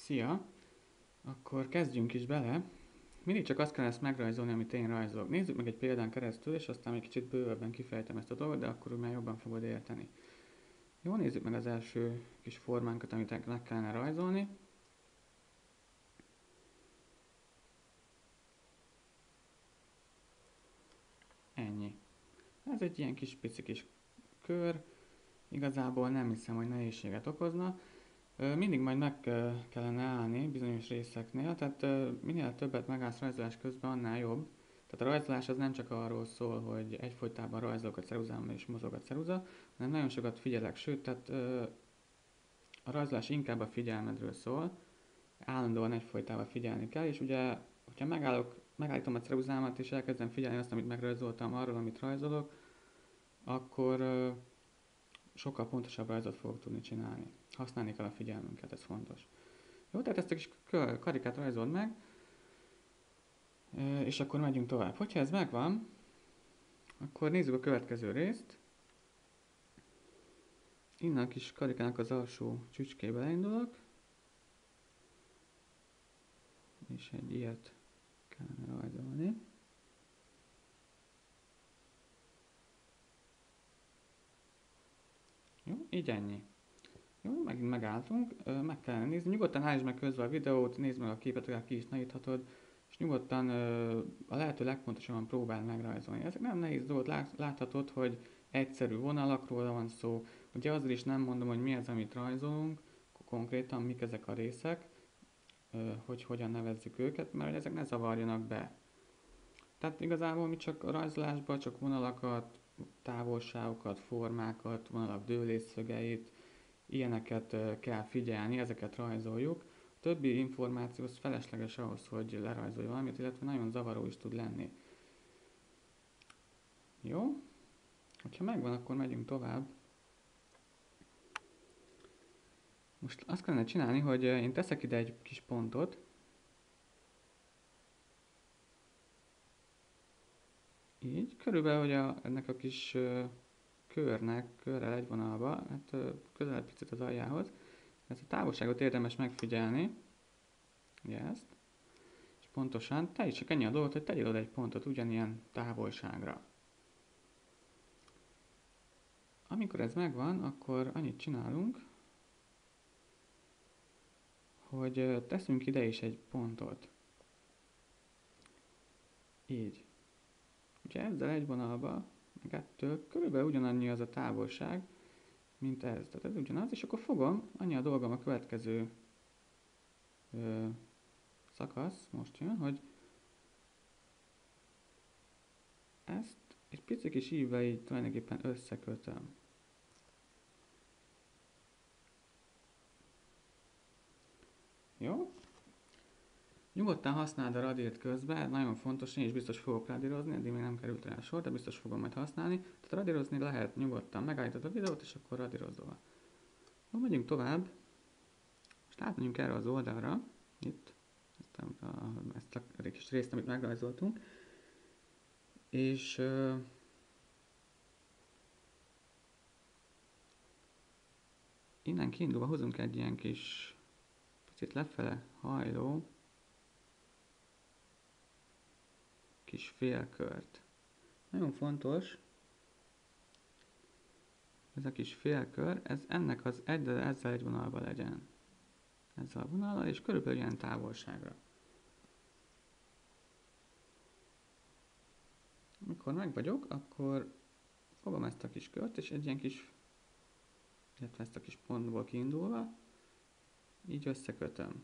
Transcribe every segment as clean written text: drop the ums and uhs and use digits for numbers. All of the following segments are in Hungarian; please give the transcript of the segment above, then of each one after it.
Szia! Akkor kezdjünk is bele. Mindig csak azt kell ezt megrajzolni, amit én rajzolok. Nézzük meg egy példán keresztül, és aztán egy kicsit bővebben kifejtem ezt a dolgot, de akkor úgy már jobban fogod érteni. Jó, nézzük meg az első kis formánkat, amit meg kellene rajzolni. Ennyi. Ez egy ilyen kis pici kis kör. Igazából nem hiszem, hogy nehézséget okozna. Mindig majd meg kellene állni bizonyos részeknél, tehát minél többet megállsz rajzolás közben, annál jobb. Tehát a rajzolás az nem csak arról szól, hogy egyfolytában rajzolok a ceruzámmal és mozog a ceruza, hanem nagyon sokat figyelek, sőt, tehát a rajzolás inkább a figyelmedről szól, állandóan egyfolytában figyelni kell, és ugye, hogyha megállítom a ceruzámat és elkezdem figyelni azt, amit megrajzoltam arról, amit rajzolok, akkor sokkal pontosabb rajzot fogok tudni csinálni. Használni kell a figyelmünket, ez fontos. Jó, tehát ezt a kis karikát rajzold meg, és akkor megyünk tovább. Hogyha ez megvan, akkor nézzük a következő részt. Innen a kis karikának az alsó csücskébe elindulok, és egy ilyet kellene rajzolni. Jó, így ennyi. Jó, megint megálltunk, meg kellene nézni. Nyugodtan állítsd meg közben a videót, nézd meg a képet, akár ki is nagyíthatod, és nyugodtan a lehető legpontosabban próbáld megrajzolni. Ezek nem nehéz dolgot, láthatod, hogy egyszerű vonalakról van szó. Ugye azért is nem mondom, hogy mi az, amit rajzolunk, konkrétan mik ezek a részek, hogy hogyan nevezzük őket, mert hogy ezek ne zavarjanak be. Tehát igazából mi csak a rajzolásban csak vonalakat, távolságokat, formákat, vonalak dőlésszögeit, ilyeneket kell figyelni, ezeket rajzoljuk. A többi információ az felesleges ahhoz, hogy lerajzolj valamit, illetve nagyon zavaró is tud lenni. Jó? Ha megvan, akkor megyünk tovább. Most azt kellene csinálni, hogy én teszek ide egy kis pontot. Így, körülbelül, hogy ennek a kis körrel egy vonalba, hát közelebb picit az aljához. Ezt a távolságot érdemes megfigyelni. Ugye ezt. És pontosan, te is csak ennyi a dolgot, hogy tegyél oda egy pontot ugyanilyen távolságra. Amikor ez megvan, akkor annyit csinálunk, hogy teszünk ide is egy pontot. Így. Ugye ezzel egy vonalba, meg ettől körülbelül ugyanannyi az a távolság, mint ez. Tehát ez ugyanaz, és akkor fogom, annyi a dolgom a következő szakasz, most jön, hogy ezt egy pici kis ívvel így tulajdonképpen összekötöm. Jó? Nyugodtan használd a radírt közben, nagyon fontos, én is biztos fogok radírozni, eddig még nem került rá sor, de biztos fogom majd használni. Tehát radírozni lehet nyugodtan, megállítod a videót, és akkor radírozol. Jó, megyünk tovább. Most átmegyünk erre az oldalra, itt, ezt a kis részt, amit megrajzoltunk. És innen kiindulva hozunk egy ilyen kis, picit lefele hajló, kis félkört. Nagyon fontos, ez a kis félkör, ez ennek az ezzel egy vonalba legyen. Ezzel a vonallal, és körülbelül ilyen távolságra. Amikor meg vagyok, akkor fogom ezt a kis kört, és egy ilyen kis, illetve ezt a kis pontból kiindulva, így összekötöm.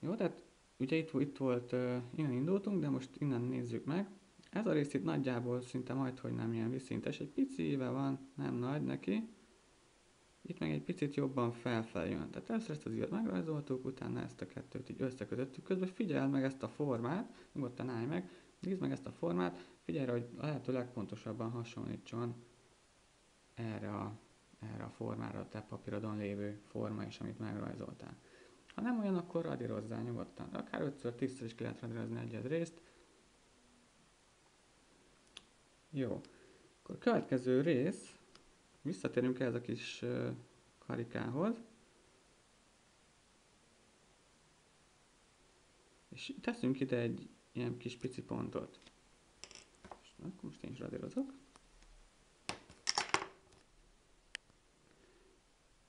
Jó, tehát ugye itt volt, innen indultunk, de most innen nézzük meg. Ez a rész itt nagyjából szinte majdhogy nem ilyen vízszintes, egy pici íve van, nem nagy neki. Itt meg egy picit jobban felfelé jön. Tehát először ezt az ívet megrajzoltuk, utána ezt a kettőt így összekötöttük. Közben figyeld meg ezt a formát, nyugodtan állj meg, nézd meg ezt a formát, figyelj rá, hogy a lehető legpontosabban hasonlítson erre a formára, a te papírodon lévő forma is, amit megrajzoltál. Ha nem olyan, akkor radírozzál nyugodtan. Akár 5-10-szer is ki lehet radírozni egy részt. Jó. Akkor a következő rész, visszatérünk ehhez a kis karikához, és teszünk ide egy ilyen kis pici pontot. Most én is radírozok.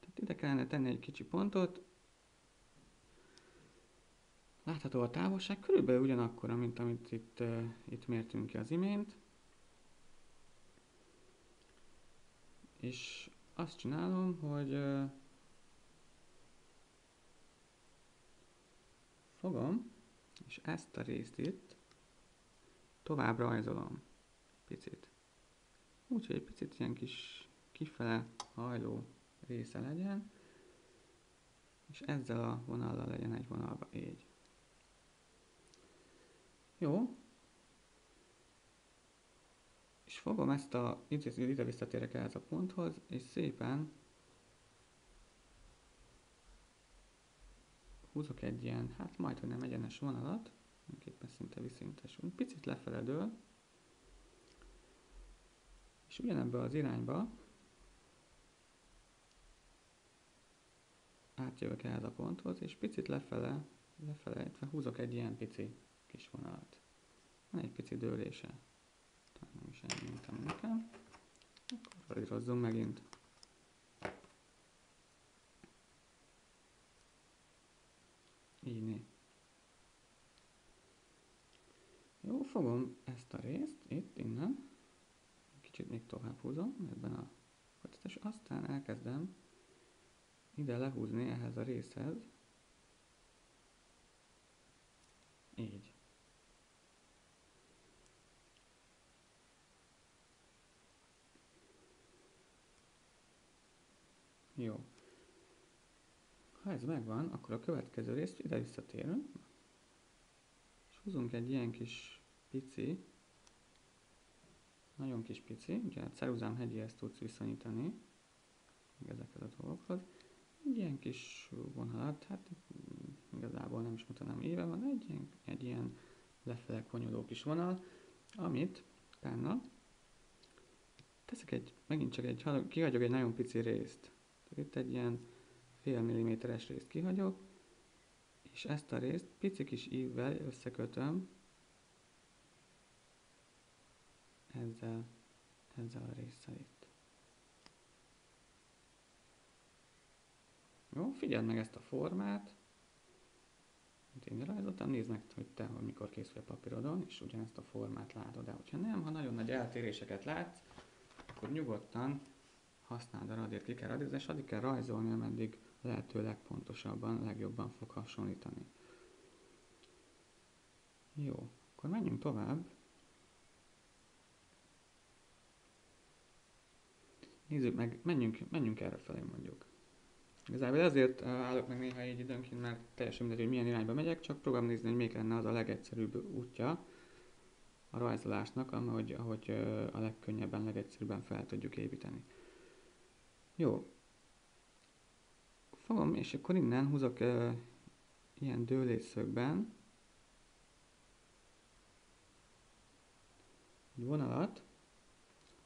Tehát ide kellene tenni egy kicsi pontot. Látható a távolság, körülbelül ugyanakkora, mint amit itt mértünk ki az imént. És azt csinálom, hogy fogom, és ezt a részt itt tovább rajzolom picit. Úgyhogy egy picit ilyen kis kifele hajló része legyen, és ezzel a vonallal legyen egy vonalba, így. Jó. És fogom ezt ide visszatérek ehhez a ponthoz, és szépen húzok egy ilyen, hát majdhogy nem egyenes vonalat, mindenképpen szinte viszintes, picit lefeledől, és ugyanebbe az irányba átjövök ehhez a ponthoz, és picit lefelejtve húzok egy ilyen pici kis vonalat. Van egy pici dőlése. Talán nem is elmentem nekem. Akkor radírozzunk megint. Így né. Jó, fogom ezt a részt, itt, innen. Kicsit még tovább húzom ebben a és aztán elkezdem ide lehúzni ehhez a részhez. Így. Jó. Ha ez megvan, akkor a következő részt ide visszatérünk. És húzunk egy ilyen kis pici, nagyon kis pici, ugye a ceruzám hegyéhez tudsz viszonyítani, ezekhez a dolgokhoz. Egy ilyen kis vonalat, hát igazából nem is mutatnám, éve van, egy ilyen lefele konyoló kis vonal, amit utána teszek megint csak kihagyok egy nagyon pici részt. Tehát itt egy ilyen fél milliméteres részt kihagyok, és ezt a részt pici kis ívvel összekötöm ezzel a résszel itt. Jó, figyeld meg ezt a formát, amit én rajzoltam, nézd meg, hogy te, mikor készül a papírodon, és ugyanezt a formát látod, de hogyha nem, ha nagyon nagy eltéréseket látsz, akkor nyugodtan használd a radírt, ki kell radírozni, és addig kell rajzolni, ameddig lehető legpontosabban, legjobban fog hasonlítani. Jó, akkor menjünk tovább. Nézzük meg, menjünk erre felé mondjuk. Igazából ezért állok meg néha így időnként, mert teljesen mindegy, hogy milyen irányba megyek, csak próbálom nézni, hogy még lenne az a legegyszerűbb útja a rajzolásnak, ahogy a legkönnyebben, legegyszerűbben fel tudjuk építeni. Jó. Fogom, és akkor innen húzok ilyen dőlésszögben egy vonalat.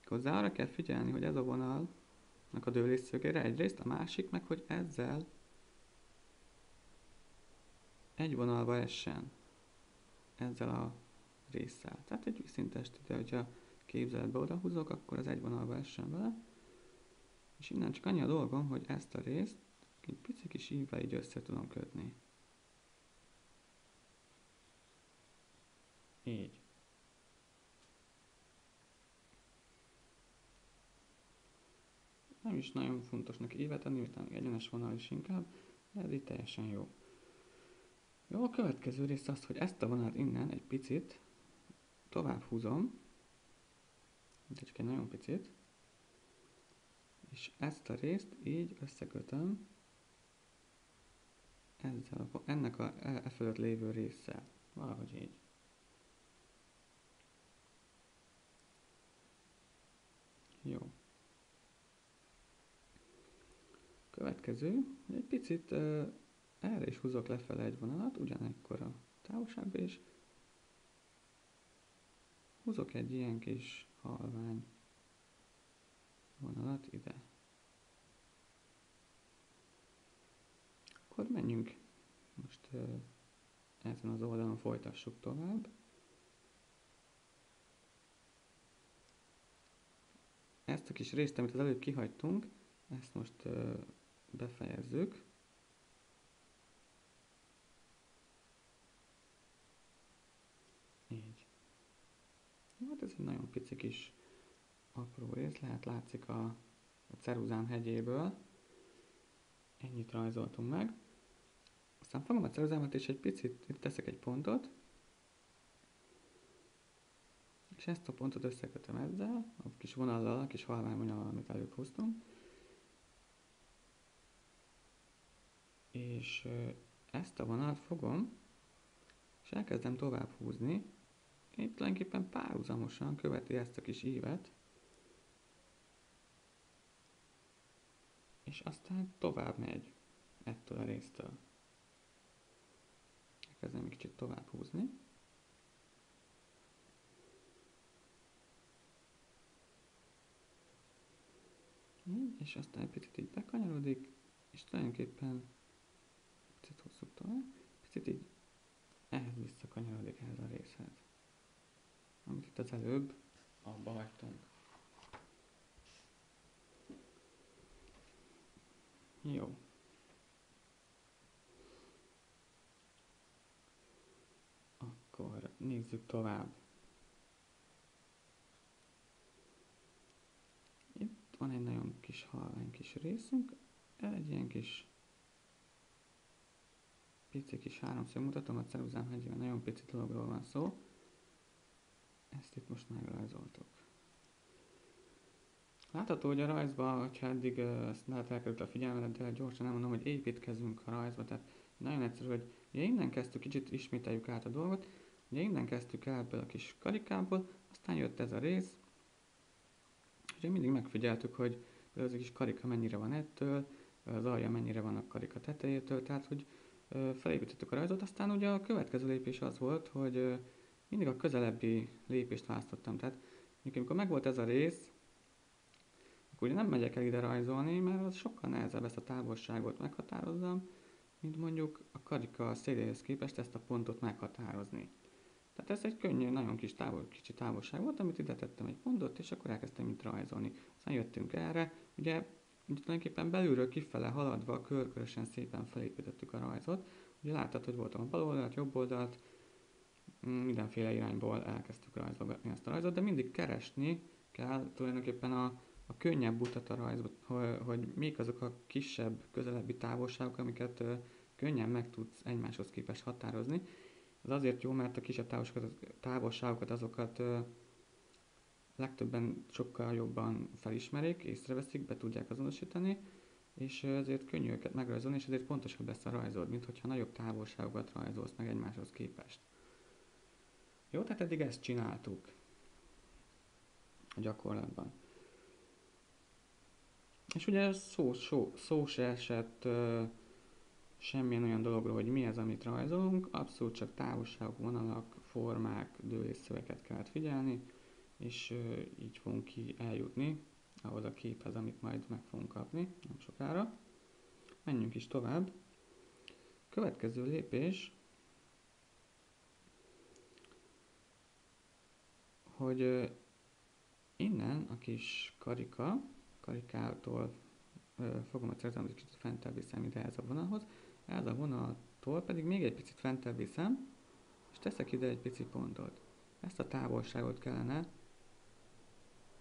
Hozzá arra kell figyelni, hogy ez a vonalnak a dőlésszögére egyrészt, a másik meg, hogy ezzel egy vonalba essen. Ezzel a résszel. Tehát egy viszintest ide, hogyha képzeletbe odahúzok, akkor az egy vonalba essen vele. És innen csak annyi a dolgom, hogy ezt a részt egy pici kis ívvel így össze tudom kötni. Így. Nem is nagyon fontos neki ívet adni, miután egyenes vonal is inkább, de ez így teljesen jó. Jó, a következő rész az, hogy ezt a vonalat innen egy picit tovább húzom, de csak egy nagyon picit, és ezt a részt így összekötöm ennek e fölött lévő résszel. Valahogy így. Jó. Következő, egy picit erre is húzok lefele egy vonalat, ugyanekkor a távolságba is. Húzok egy ilyen kis halvány vonalat ide. Akkor menjünk most ezen az oldalon folytassuk tovább. Ezt a kis részt, amit az előbb kihagytunk, ezt most befejezzük. Így. Hát ez egy nagyon pici kis apró rész, látszik a ceruzám hegyéből. Ennyit rajzoltunk meg. Aztán fogom a ceruzámat és egy picit, itt teszek egy pontot, és ezt a pontot összekötöm ezzel, a kis vonallal, a kis halvány vonallal, amit előbb húztunk. És ezt a vonalat fogom, és elkezdem tovább húzni. Itt tulajdonképpen párhuzamosan követi ezt a kis ívet, és aztán tovább megy ettől a résztől. Elkezdem egy kicsit tovább húzni. Így, és aztán egy picit így bekanyarodik, és tulajdonképpen picit hosszú tovább, picit így ehhez visszakanyarodik ehhez a részhez, amit itt az előbb abba hagytunk. Jó. Akkor nézzük tovább. Itt van egy nagyon kis halvány kis részünk, egy ilyen kis pici kis háromszög, mutatom a ceruzám hegyében, nagyon pici dologról van szó. Ezt itt most megrajzoltuk. Látható, hogy a rajzban, hogyha eddig ezt lehet elkerült a figyelmedet, de gyorsan elmondom, hogy építkezünk a rajzba, tehát nagyon egyszerű, hogy ugye innen kezdtük, kicsit ismételjük át a dolgot, ugye innen kezdtük el ebből a kis karikából, aztán jött ez a rész, és mindig megfigyeltük, hogy az a kis karika mennyire van ettől, az alja mennyire van a karika tetejétől, tehát hogy felépítettük a rajzot, aztán ugye a következő lépés az volt, hogy mindig a közelebbi lépést választottam, tehát amikor megvolt ez a rész, akkor ugye nem megyek el ide rajzolni, mert az sokkal nehezebb ezt a távolságot meghatározzam, mint mondjuk a karika széléhez képest ezt a pontot meghatározni. Tehát ez egy könnyű, nagyon kicsi távolság volt, amit ide tettem egy pontot, és akkor elkezdtem itt rajzolni. Aztán jöttünk erre, ugye tulajdonképpen belülről kifele haladva körkörösen szépen felépítettük a rajzot. Ugye láttad, hogy voltam a bal oldalt, jobb oldalt, mindenféle irányból elkezdtük rajzolgatni ezt a rajzot, de mindig keresni kell tulajdonképpen a könnyebb utat a rajzot, hogy mik azok a kisebb, közelebbi távolságok, amiket könnyen meg tudsz egymáshoz képest határozni. Ez azért jó, mert a kisebb távolságokat azokat legtöbben sokkal jobban felismerik, észreveszik, be tudják azonosítani, és ezért könnyű őket megrajzolni, és ezért pontosabb lesz a rajzod, mint hogyha nagyobb távolságokat rajzolsz meg egymáshoz képest. Jó, tehát eddig ezt csináltuk a gyakorlatban. És ugye szó se esett semmilyen olyan dologról, hogy mi az, amit rajzolunk, abszolút csak távolságok, vonalak, formák, dőlésszöveket kellett figyelni, és így fogunk eljutni ahhoz a képhez, amit majd meg fogunk kapni, nem sokára. Menjünk is tovább. Következő lépés, hogy innen a kis karikától fogom a ceruzámat egy kicsit fentebb viszem ide ez a vonalhoz, ez a vonaltól pedig még egy picit fentebb viszem, és teszek ide egy pici pontot. Ezt a távolságot kellene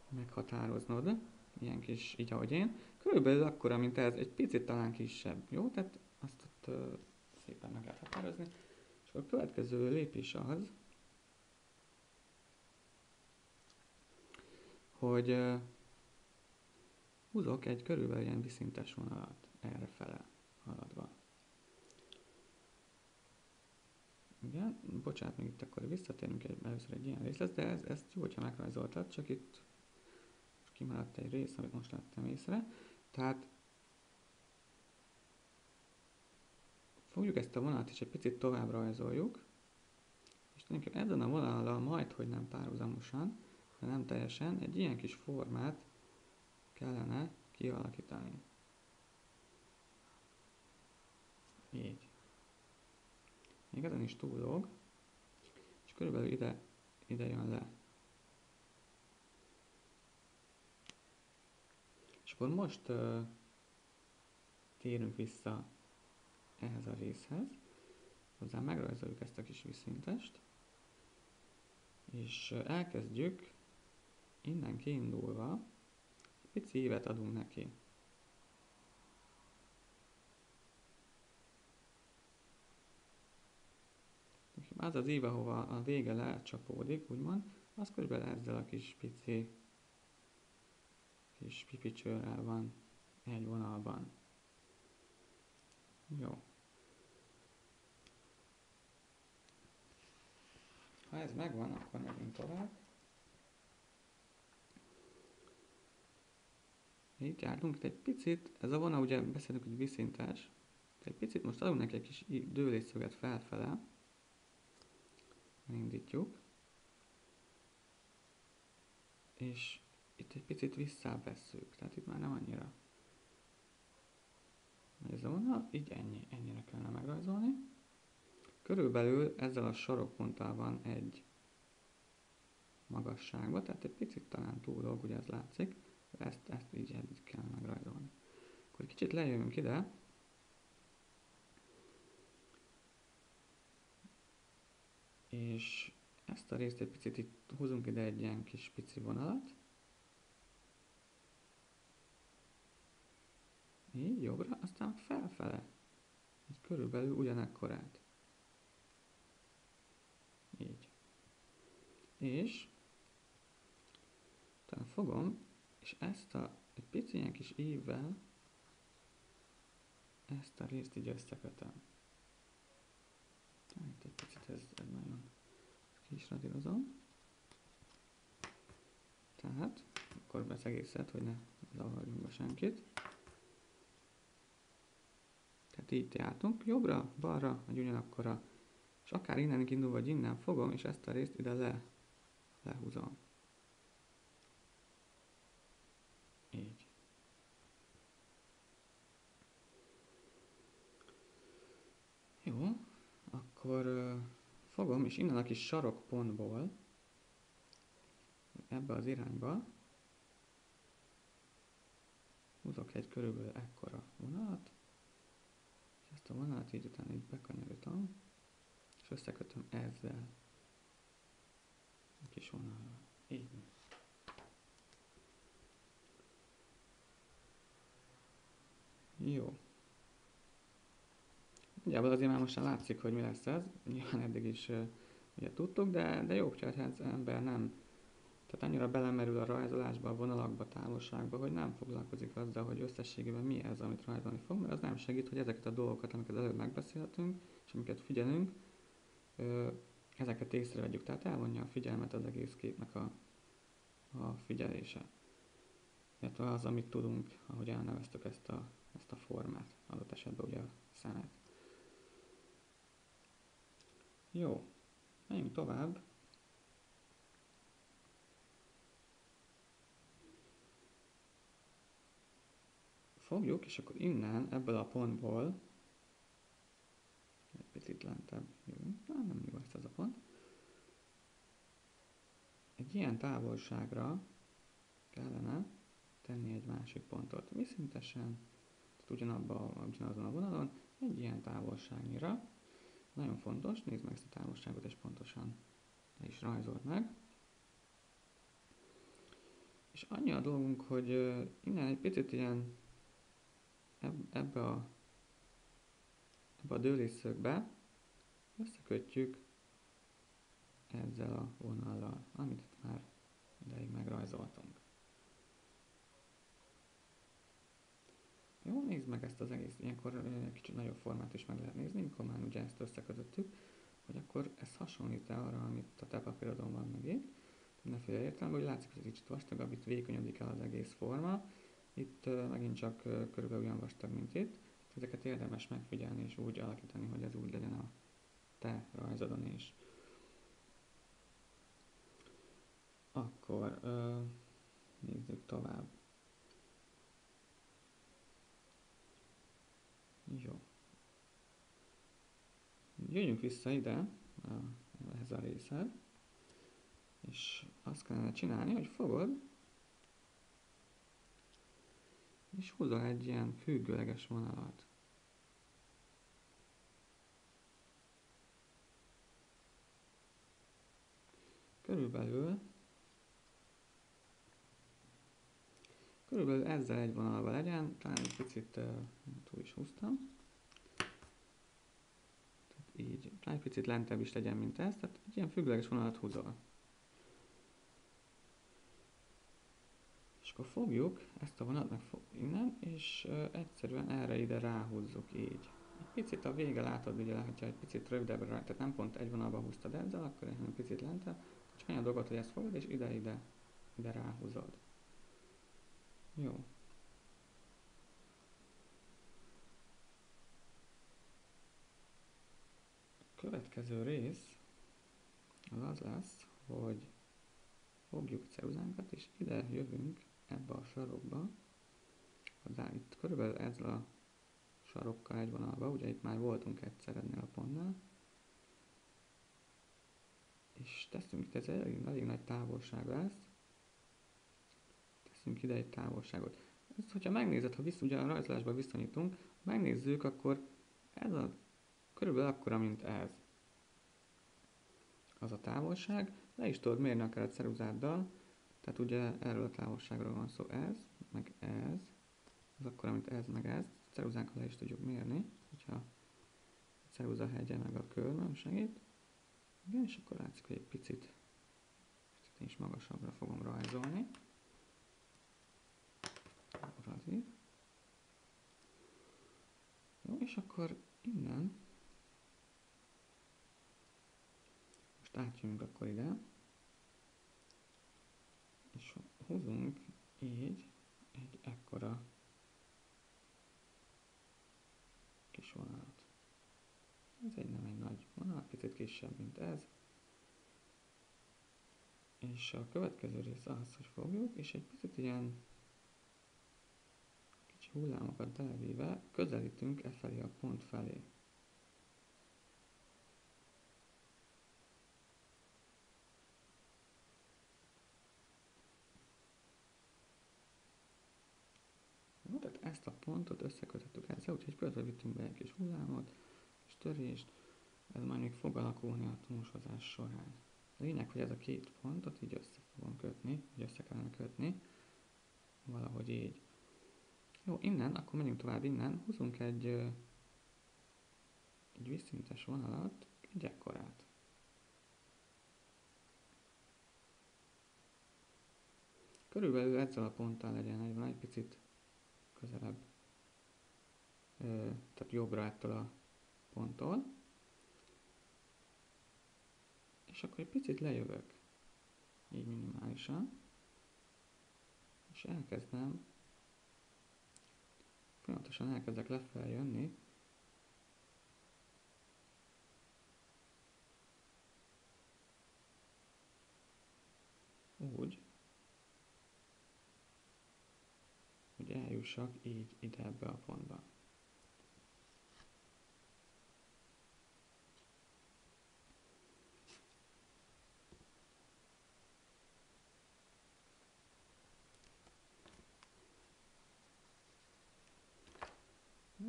meghatároznod, ilyen kis, így ahogy én, körülbelül akkora, mint ez, egy picit talán kisebb, jó? Tehát azt ott szépen meg lehet határozni. És akkor a következő lépés az, hogy húzok egy körülbelül ilyen viszintes vonalat errefele haladva. Igen, bocsánat, még itt akkor visszatérünk először egy ilyen rész lesz, de ezt jó, hogyha megrajzoltad, csak itt kimaradt egy rész, amit most lettem észre. Tehát fogjuk ezt a vonalat és egy picit tovább rajzoljuk, és tulajdonképpen ezen a vonallal majd, hogy nem párhuzamosan, de nem teljesen, egy ilyen kis formát kellene kialakítani. Így. Még ezen is túlog, és körülbelül ide jön le. És akkor most térünk vissza ehhez a részhez, hozzá megrajzoljuk ezt a kis vízszintest, és elkezdjük innen kiindulva, pici ívet adunk neki. Az az ív, ahova a vége lecsapódik, úgymond, az körülbelül ezzel a kis pici kis pipicsőrrel van egy vonalban. Jó. Ha ez megvan, akkor megyünk tovább. Itt jártunk, itt egy picit, ez a vonal, ugye beszélünk, hogy vízszintes, egy picit most adunk neki egy kis dőlésszöget felfele, elindítjuk, és itt egy picit visszávesszük, tehát itt már nem annyira ez a vonal, így ennyire kellene megrajzolni. Körülbelül ezzel a sarokponttal van egy magasságban, tehát egy picit talán túlog, ugye ez látszik, ezt így kellene megrajzolni. Akkor kicsit lejövünk ide, és ezt a részt egy picit itt húzunk ide egy ilyen kis pici vonalat. Így jobbra, aztán felfele. Így körülbelül ugyanekkorát. Így. És utána fogom, és ezt egy pici ilyen kis ívvel ezt a részt így összekötöm. Itt egy picit ez nagyon ki is radírozom. Tehát, akkor az egészet, hogy ne zavarjunk be senkit. Tehát így jártunk, jobbra, balra, vagy ugyanakkora. És akár innen indul, vagy innen fogom, és ezt a részt ide lehúzom. Így. Jó, akkor fogom, és innen a kis sarokpontból ebbe az irányba húzok egy körülbelül ekkora vonalat, és ezt a vonalat így utána így bekanyarítom, és összekötöm ezzel a kis vonallal. Így. Jó. Nagyjából azért már most látszik, hogy mi lesz ez. Nyilván eddig is ugye tudtuk, de jó, hogyha az ember nem, tehát annyira belemerül a rajzolásba, a vonalakba, távolságba, hogy nem foglalkozik azzal, hogy összességében mi ez, amit rajzolni fog, mert az nem segít, hogy ezeket a dolgokat, amiket előbb megbeszéltünk, és amiket figyelünk, ezeket észrevegyük, tehát elvonja a figyelmet az egész képnek a figyelése. Illetve az, amit tudunk, ahogy elneveztük ezt a formát, adott esetben ugye a szemet. Jó, menjünk tovább. Fogjuk, és akkor innen, ebből a pontból, egy picit lentebb jövünk, nem jó ez a pont, egy ilyen távolságra kellene tenni egy másik pontot. Viszintesen, tehát ugyanazon a vonalon, egy ilyen távolságnyira. Nagyon fontos, nézd meg ezt a távolságot, és pontosan le is rajzold meg. És annyi a dolgunk, hogy innen egy picit ilyen ebbe a dőlésszögbe összekötjük ezzel a vonallal, amit itt már ideig megrajzoltunk. Jó, nézd meg ezt az egész, ilyenkor kicsit nagyobb formát is meg lehet nézni, amikor már ugye ezt összekötöttük, hogy akkor ez hasonlít-e arra, amit a te papírodon van meg itt. Mindenféle értelemben, hogy látszik, hogy ez kicsit vastagabb, itt vékonyodik el az egész forma. Itt megint csak körülbelül olyan vastag, mint itt. Ezeket érdemes megfigyelni és úgy alakítani, hogy ez úgy legyen a te rajzodon is. Akkor nézzük tovább. jöjjünk vissza ide, ehhez a részhez, és azt kellene csinálni, hogy fogod, és húzol egy ilyen függőleges vonalat. Körülbelül ezzel egy vonalba legyen, talán egy picit túl is húztam. Tehát így, talán egy picit lentebb is legyen, mint ez, tehát egy ilyen függőleges vonalat húzol. És akkor fogjuk ezt a vonalat meg innen, és egyszerűen erre-ide ráhúzzuk így. Egy picit a vége látod, ugye látja, egy picit rövidebbre, tehát nem pont egy vonalba húztad ezzel, akkor egy picit lentebb. Csak annyi a dolgot, hogy ezt fogod, és ide ráhúzod. Jó. A következő rész az lesz, hogy fogjuk a ceruzánkat, és ide jövünk ebbe a sarokba. Itt körülbelül ezzel a sarokkal egy vonalba, ugye itt már voltunk egyszer ennél a pontnál. És teszünk itt, ez elég nagy távolság lesz. Teszünk ide egy távolságot. Ezt, hogyha megnézed, ha ugye a rajzolásba viszonyítunk, megnézzük, akkor ez a körülbelül akkora, mint ez. Az a távolság, le is tudod mérni akár a ceruzáddal, tehát ugye erről a távolságról van szó, ez, meg ez, az akkora, mint ez, meg ez, a ceruzánkkal le is tudjuk mérni, hogyha a ceruza hegye meg a körmöm segít. Igen, és akkor látszik, hogy egy picit is magasabbra fogom rajzolni. Jó, és akkor innen most átjövünk akkor ide, és húzunk így egy ekkora kis vonalat. Ez nem egy nagy vonal, picit kisebb, mint ez. És a következő rész az, hogy fogjuk, és egy picit ilyen kicsi hullámokat belevéve közelítünk e felé a pont felé. Jó, tehát ezt a pontot összekötöttük ezzel, úgyhogy például vittünk be egy kis hullámot, kis törést, ez majd még fog alakulni a tonusozás során. A lényeg, hogy ez a két pontot így össze fogom kötni, vagy össze kellene kötni, valahogy így. Jó, innen, akkor menjünk tovább innen, húzunk egy vízszintes vonalat, egy ekkorát. Körülbelül ezzel a ponttal legyen egy picit közelebb, tehát jobbra ettől a ponttól. És akkor egy picit lejövök, így minimálisan, és elkezdem, folyamatosan elkezdek lefelé jönni, úgy, hogy eljussak így ide ebbe a pontba.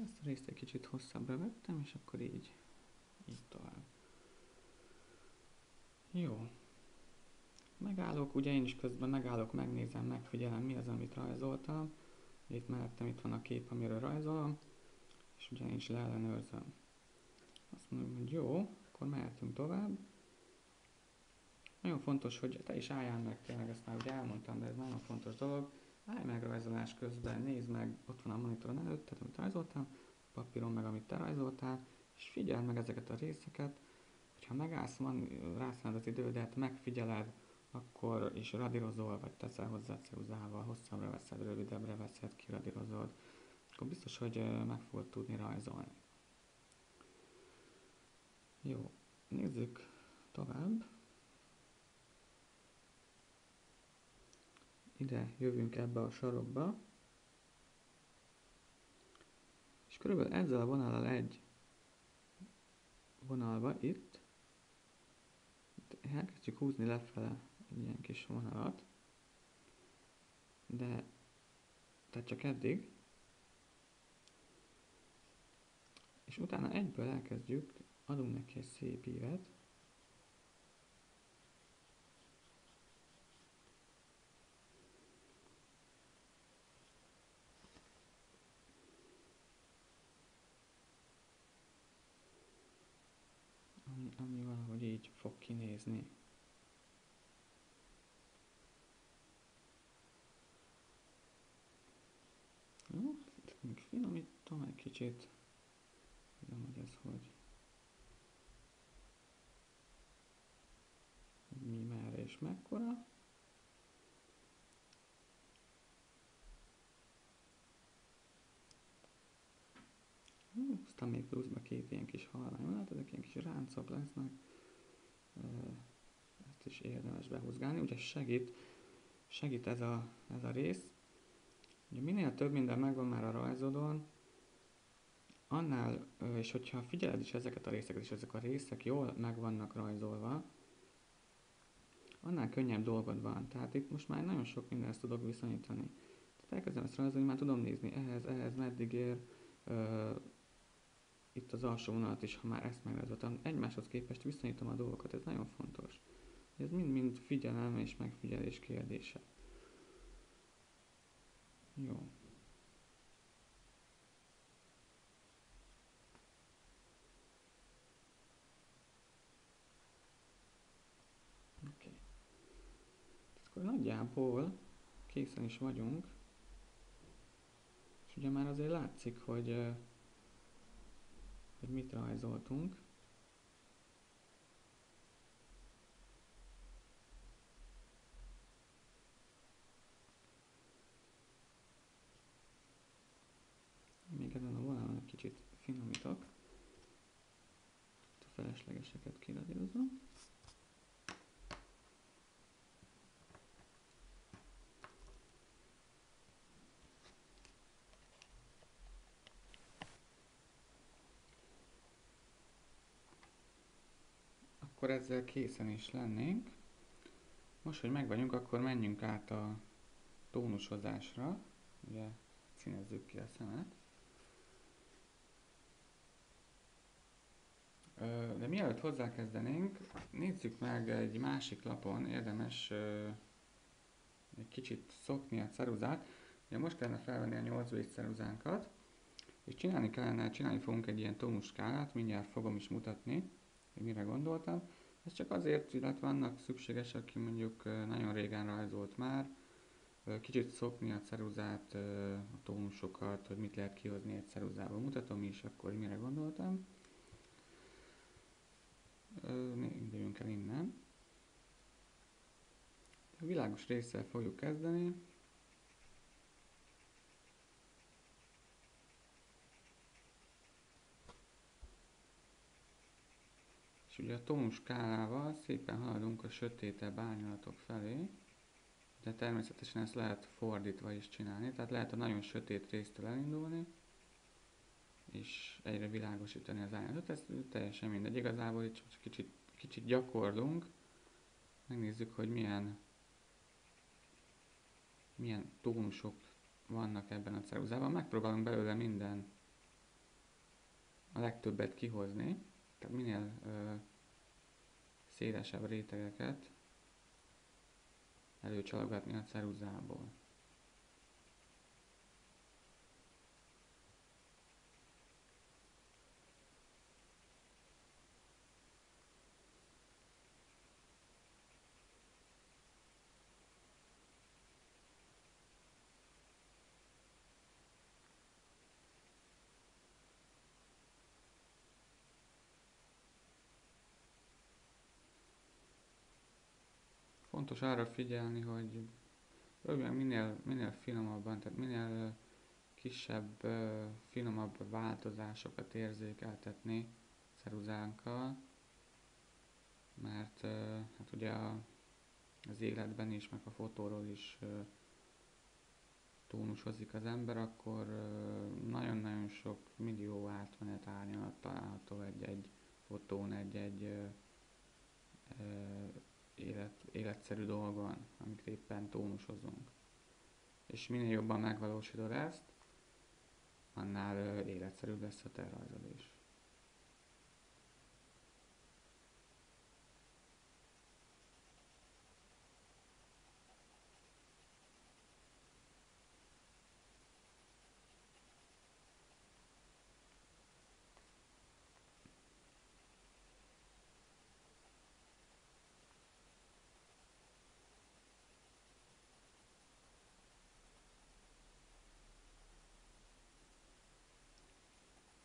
Ezt a részt egy kicsit hosszabbra vettem, és akkor így tovább. Jó. Megállok, ugye én is közben megállok, megnézem, megfigyelem, mi az, amit rajzoltam. Itt mellettem itt van a kép, amiről rajzolom, és ugye én is leellenőrzöm. Azt mondom, hogy jó, akkor mehetünk tovább. Nagyon fontos, hogy te is álljál meg, tényleg ezt már ugye elmondtam, de ez nagyon fontos dolog. Állj meg rajzolás közben, nézd meg, ott van a monitoron előtt, tehát amit rajzoltam, a papíron meg, amit te rajzoltál, és figyeld meg ezeket a részeket. Hogyha megállsz, rászánod az idődet, megfigyeled, akkor is radírozol, vagy teszel hozzá ceruzával, hosszabbra veszed, rövidebbre veszed, kiradírozod, akkor biztos, hogy meg fogod tudni rajzolni. Jó, nézzük tovább. Ide jövünk ebbe a sarokba, és körülbelül ezzel a vonallal egy vonalba itt elkezdjük húzni lefele egy ilyen kis vonalat, de tehát csak eddig, és utána egyből elkezdjük, adunk neki egy szép ívet, ami valahogy így fog kinézni. Jó, ezt még finomítom egy kicsit, tudom, hogy ez hogy mi, merre és mekkora. Aztán még pluszba két ilyen kis halványvonalat, ezek ilyen kis ráncok lesznek. Ezt is érdemes behúzgálni, ugye segít ez a rész. Ugye minél több minden megvan már a rajzodon, annál, és hogyha figyeled is ezeket a részeket, és ezek a részek jól meg vannak rajzolva, annál könnyebb dolgod van. Tehát itt most már nagyon sok mindenhez tudok viszonyítani. Tehát elkezdem ezt rajzolni, már tudom nézni ehhez meddig ér, itt az alsó vonalat is, ha már ezt megrajzoltam, egymáshoz képest viszonyítom a dolgokat, ez nagyon fontos. Ez mind-mind figyelem és megfigyelés kérdése. Jó. Oké. Akkor nagyjából készen is vagyunk, és ugye már azért látszik, hogy mit rajzoltunk. Még ezen a vonalon egy kicsit finomítok. A feleslegeseket kiradírozom. Akkor ezzel készen is lennénk. Most, hogy meg vagyunk, akkor menjünk át a tónusozásra. Ugye színezzük ki a szemet. De mielőtt hozzákezdenénk, nézzük meg egy másik lapon, érdemes egy kicsit szokni a ceruzát. Ugye most kellene felvenni a 8 védj ceruzánkat, és csinálni fogunk egy ilyen tónusskálát, mindjárt fogom is mutatni, hogy mire gondoltam. Ez csak azért, illetve annak szükséges, aki mondjuk nagyon régen rajzolt már, kicsit szokni a ceruzát, a tónusokat, hogy mit lehet kihozni egy ceruzából. Mutatom is akkor, hogy mire gondoltam. Induljunk el innen. A világos résszel fogjuk kezdeni. És ugye a tónuskálával szépen haladunk a sötétebb árnyalatok felé, de természetesen ezt lehet fordítva is csinálni, tehát lehet a nagyon sötét résztől elindulni, és egyre világosítani az árnyalatot, ez teljesen mindegy, igazából itt csak kicsit gyakorlunk, megnézzük, hogy milyen tónusok vannak ebben a ceruzában, megpróbálunk belőle a legtöbbet kihozni, tehát minél szélesebb rétegeket előcsalogatni a ceruzából. Fontos arra figyelni, hogy minél finomabban, tehát minél kisebb, finomabb változásokat érzékeltetni ceruzánkkal, mert hát ugye az életben is, meg a fotóról is tónusozik az ember, akkor nagyon-nagyon sok millió átmenet árnyalat található egy fotón, egy életszerű dolgon, amit éppen tónusozunk. És minél jobban megvalósítod ezt, annál életszerűbb lesz a te rajzod is.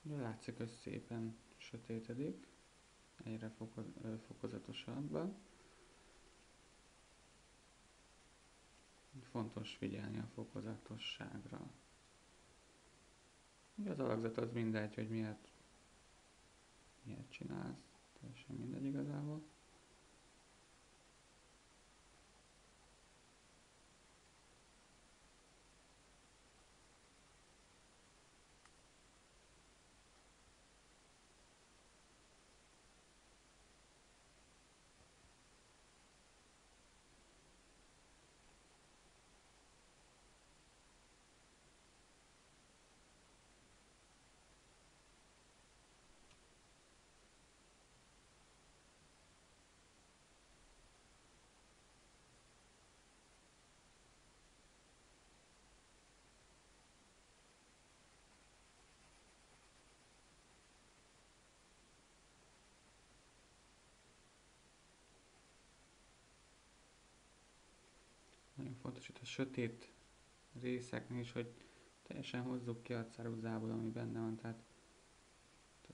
Ugye látszik, hogy szépen sötétedik, egyre fokozatosabban. Fontos figyelni a fokozatosságra. Ugye az alakzat az mindegy, hogy miért csinálsz, teljesen mindegy igazából. Nagyon fontos itt a sötét részeknél is, hogy teljesen hozzuk ki a ceruzából, ami benne van, tehát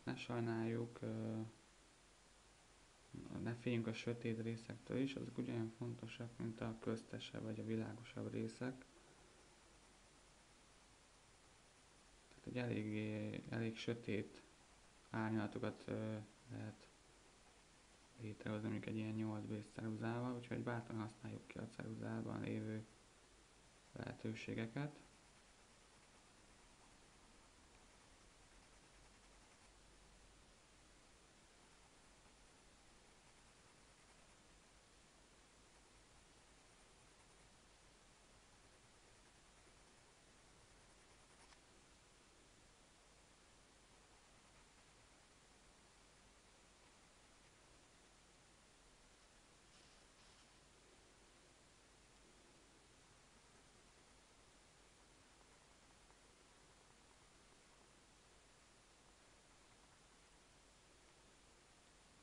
ne sajnáljuk, ne féljünk a sötét részektől is, azok ugyanolyan fontosak, mint a köztesebb vagy a világosabb részek. Tehát egy elég sötét árnyalatokat lehet létrehozni mondjuk egy ilyen 8B ceruzával, úgyhogy bátran használjuk ki a ceruzában lévő lehetőségeket.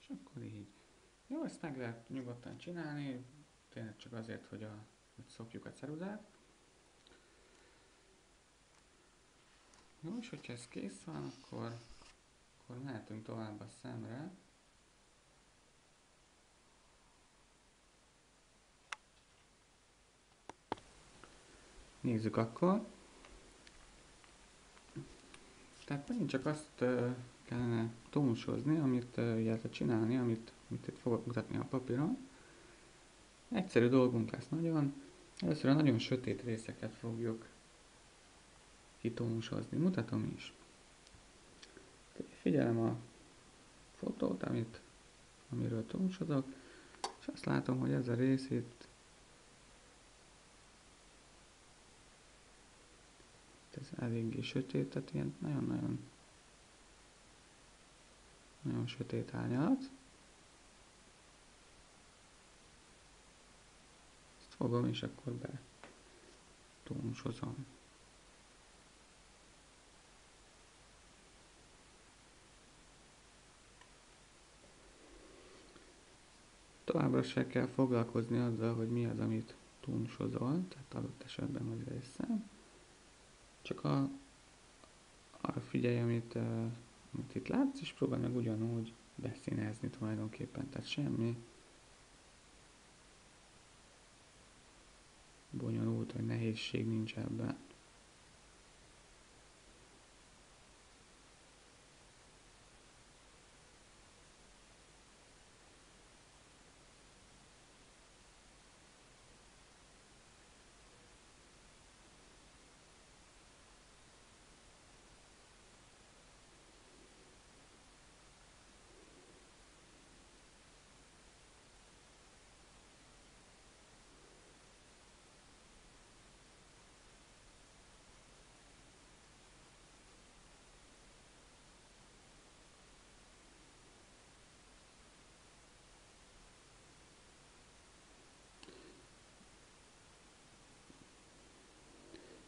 És akkor így. Jó, ezt meg lehet nyugodtan csinálni, tényleg csak azért, hogy szopjuk a ceruzát. Jó, és hogyha ez kész van, akkor mehetünk tovább a szemre. Nézzük akkor. Tehát megint csak azt kellene tónusozni, illetve csinálni, amit itt fogok mutatni a papíron. Egyszerű dolgunk lesz nagyon. Először a nagyon sötét részeket fogjuk kitónusozni. Mutatom is. Figyelem a fotót, amiről tónusozok, és azt látom, hogy ez a rész itt, ez eléggé sötét, tehát ilyen nagyon-nagyon sötét árnyalat. Ezt fogom, és akkor betónusozom. Továbbra se kell foglalkozni azzal, hogy mi az, amit tónusozol, tehát adott esetben az részem. Csak arra figyelj, amit itt látsz, és próbálj meg ugyanúgy beszínezni tulajdonképpen, tehát semmi bonyolult vagy nehézség nincs ebben.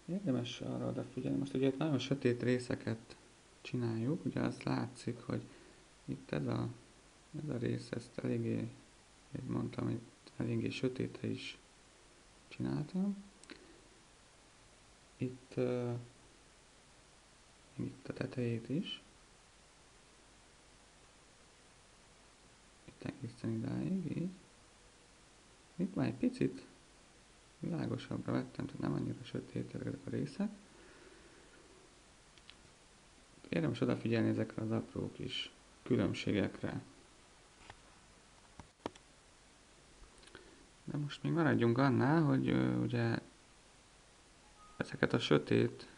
Érdemes arra odafigyelni. Most ugye itt nagyon sötét részeket csináljuk, ugye az látszik, hogy itt ez a rész, ezt eléggé, hogy mondtam, hogy eléggé sötétre is csináltam. Itt, itt a tetejét is. Itt egészen idáig, így. Itt már egy picit világosabbra vettem, tehát nem annyira sötétek ezek a részek. Érdemes odafigyelni ezekre az apró kis különbségekre. De most még maradjunk annál, hogy ugye ezeket a sötét,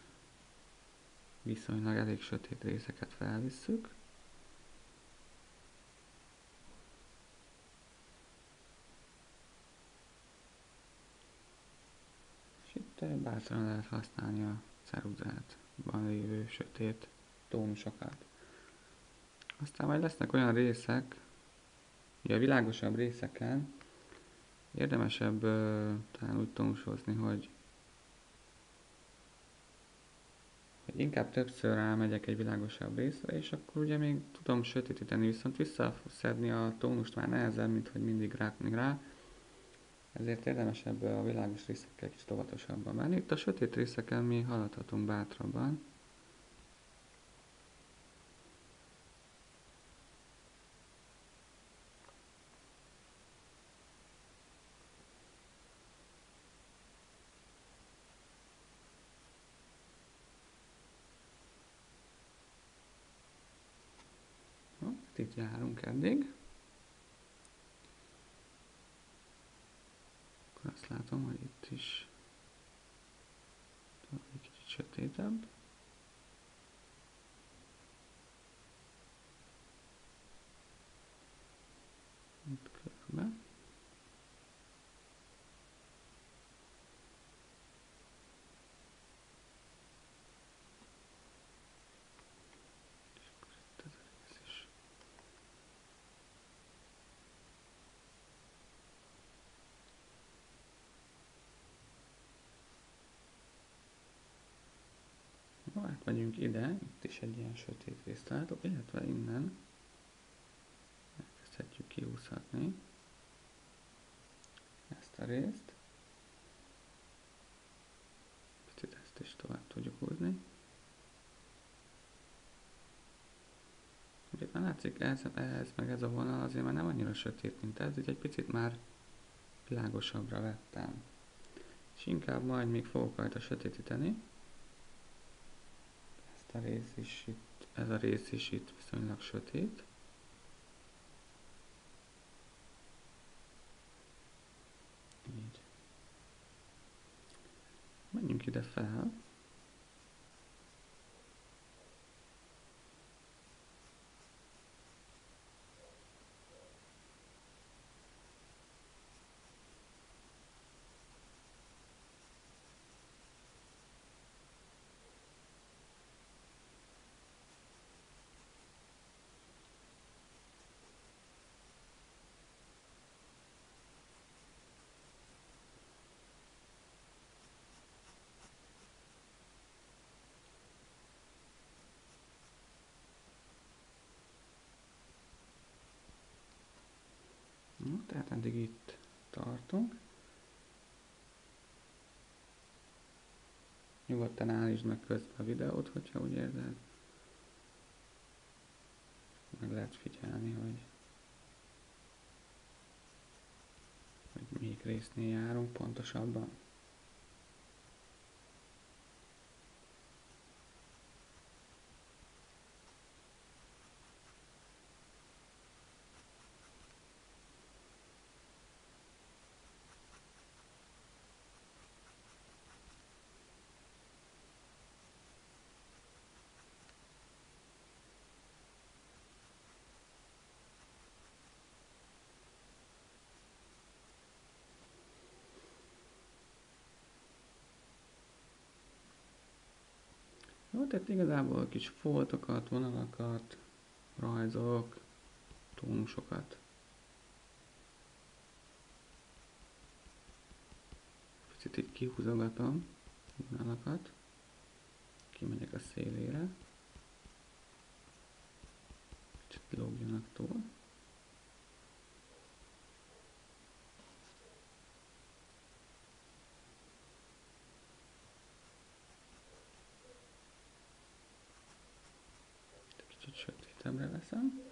viszonylag elég sötét részeket felvisszük. És itt bátran lehet használni a ceruzátban lévő sötét tónusokat. Aztán majd lesznek olyan részek, ugye a világosabb részeken érdemesebb talán úgy tónusozni, hogy inkább többször rámegyek egy világosabb részre, és akkor ugye még tudom sötétíteni, viszont visszaszedni a tónust már nehezebb, mint hogy mindig rákni rá. Ezért érdemesebb a világos részekkel kicsit óvatosabban menni. Itt a sötét részeken mi haladhatunk bátrabban. Itt járunk eddig. Akkor azt látom, hogy itt is egy kicsit sötétebb. Itt körbe. És akkor itt ez a rész is. Jó, átmegyünk ide, itt is egy ilyen sötét részt látok, illetve innen elkezdhetjük kiúszhatni ezt a részt. Picit ezt is tovább tudjuk húzni. Ugye már látszik, ez meg ez a vonal azért már nem annyira sötét, mint ez, így egy picit már világosabbra vettem. És inkább majd még fogok rajta sötétíteni. Ezt a rész is itt, ez a rész is itt viszonylag sötét. Így. Menjünk ide fel. Tehát eddig itt tartunk. Nyugodtan állítsd meg közben a videót, hogyha úgy érzed. Meg lehet figyelni, hogy melyik résznél járunk pontosabban. Jó, tehát igazából kis foltokat, vonalakat, rajzok, tónusokat. Picit így kihúzogatom vonalakat. Kimegyek a szélére. Kicsit lógjanak túl. Kicsit sötétebbre veszem.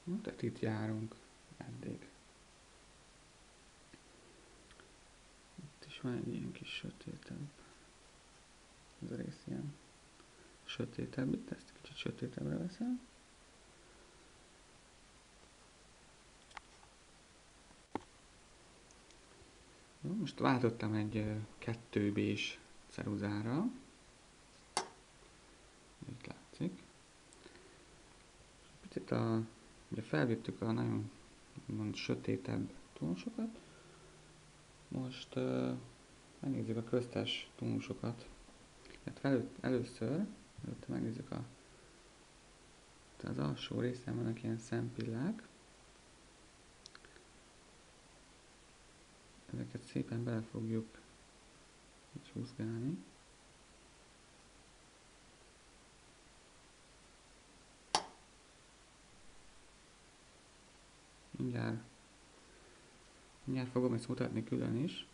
No, tehát itt járunk eddig. Itt is van egy ilyen kis sötétebb. Ez a rész ilyen sötétebb, itt ezt kicsit sötétebbre veszem. Jó, most váltottam egy 2B-s ceruzára. Itt látszik. Picit ugye felvittük a nagyon sötétebb tónusokat. Most megnézzük a köztes tónusokat. Hát előtte megnézzük az alsó részen vannak ilyen szempillák. Ezeket szépen bele fogjuk így húzgálni. Mindjárt fogom ezt mutatni külön is.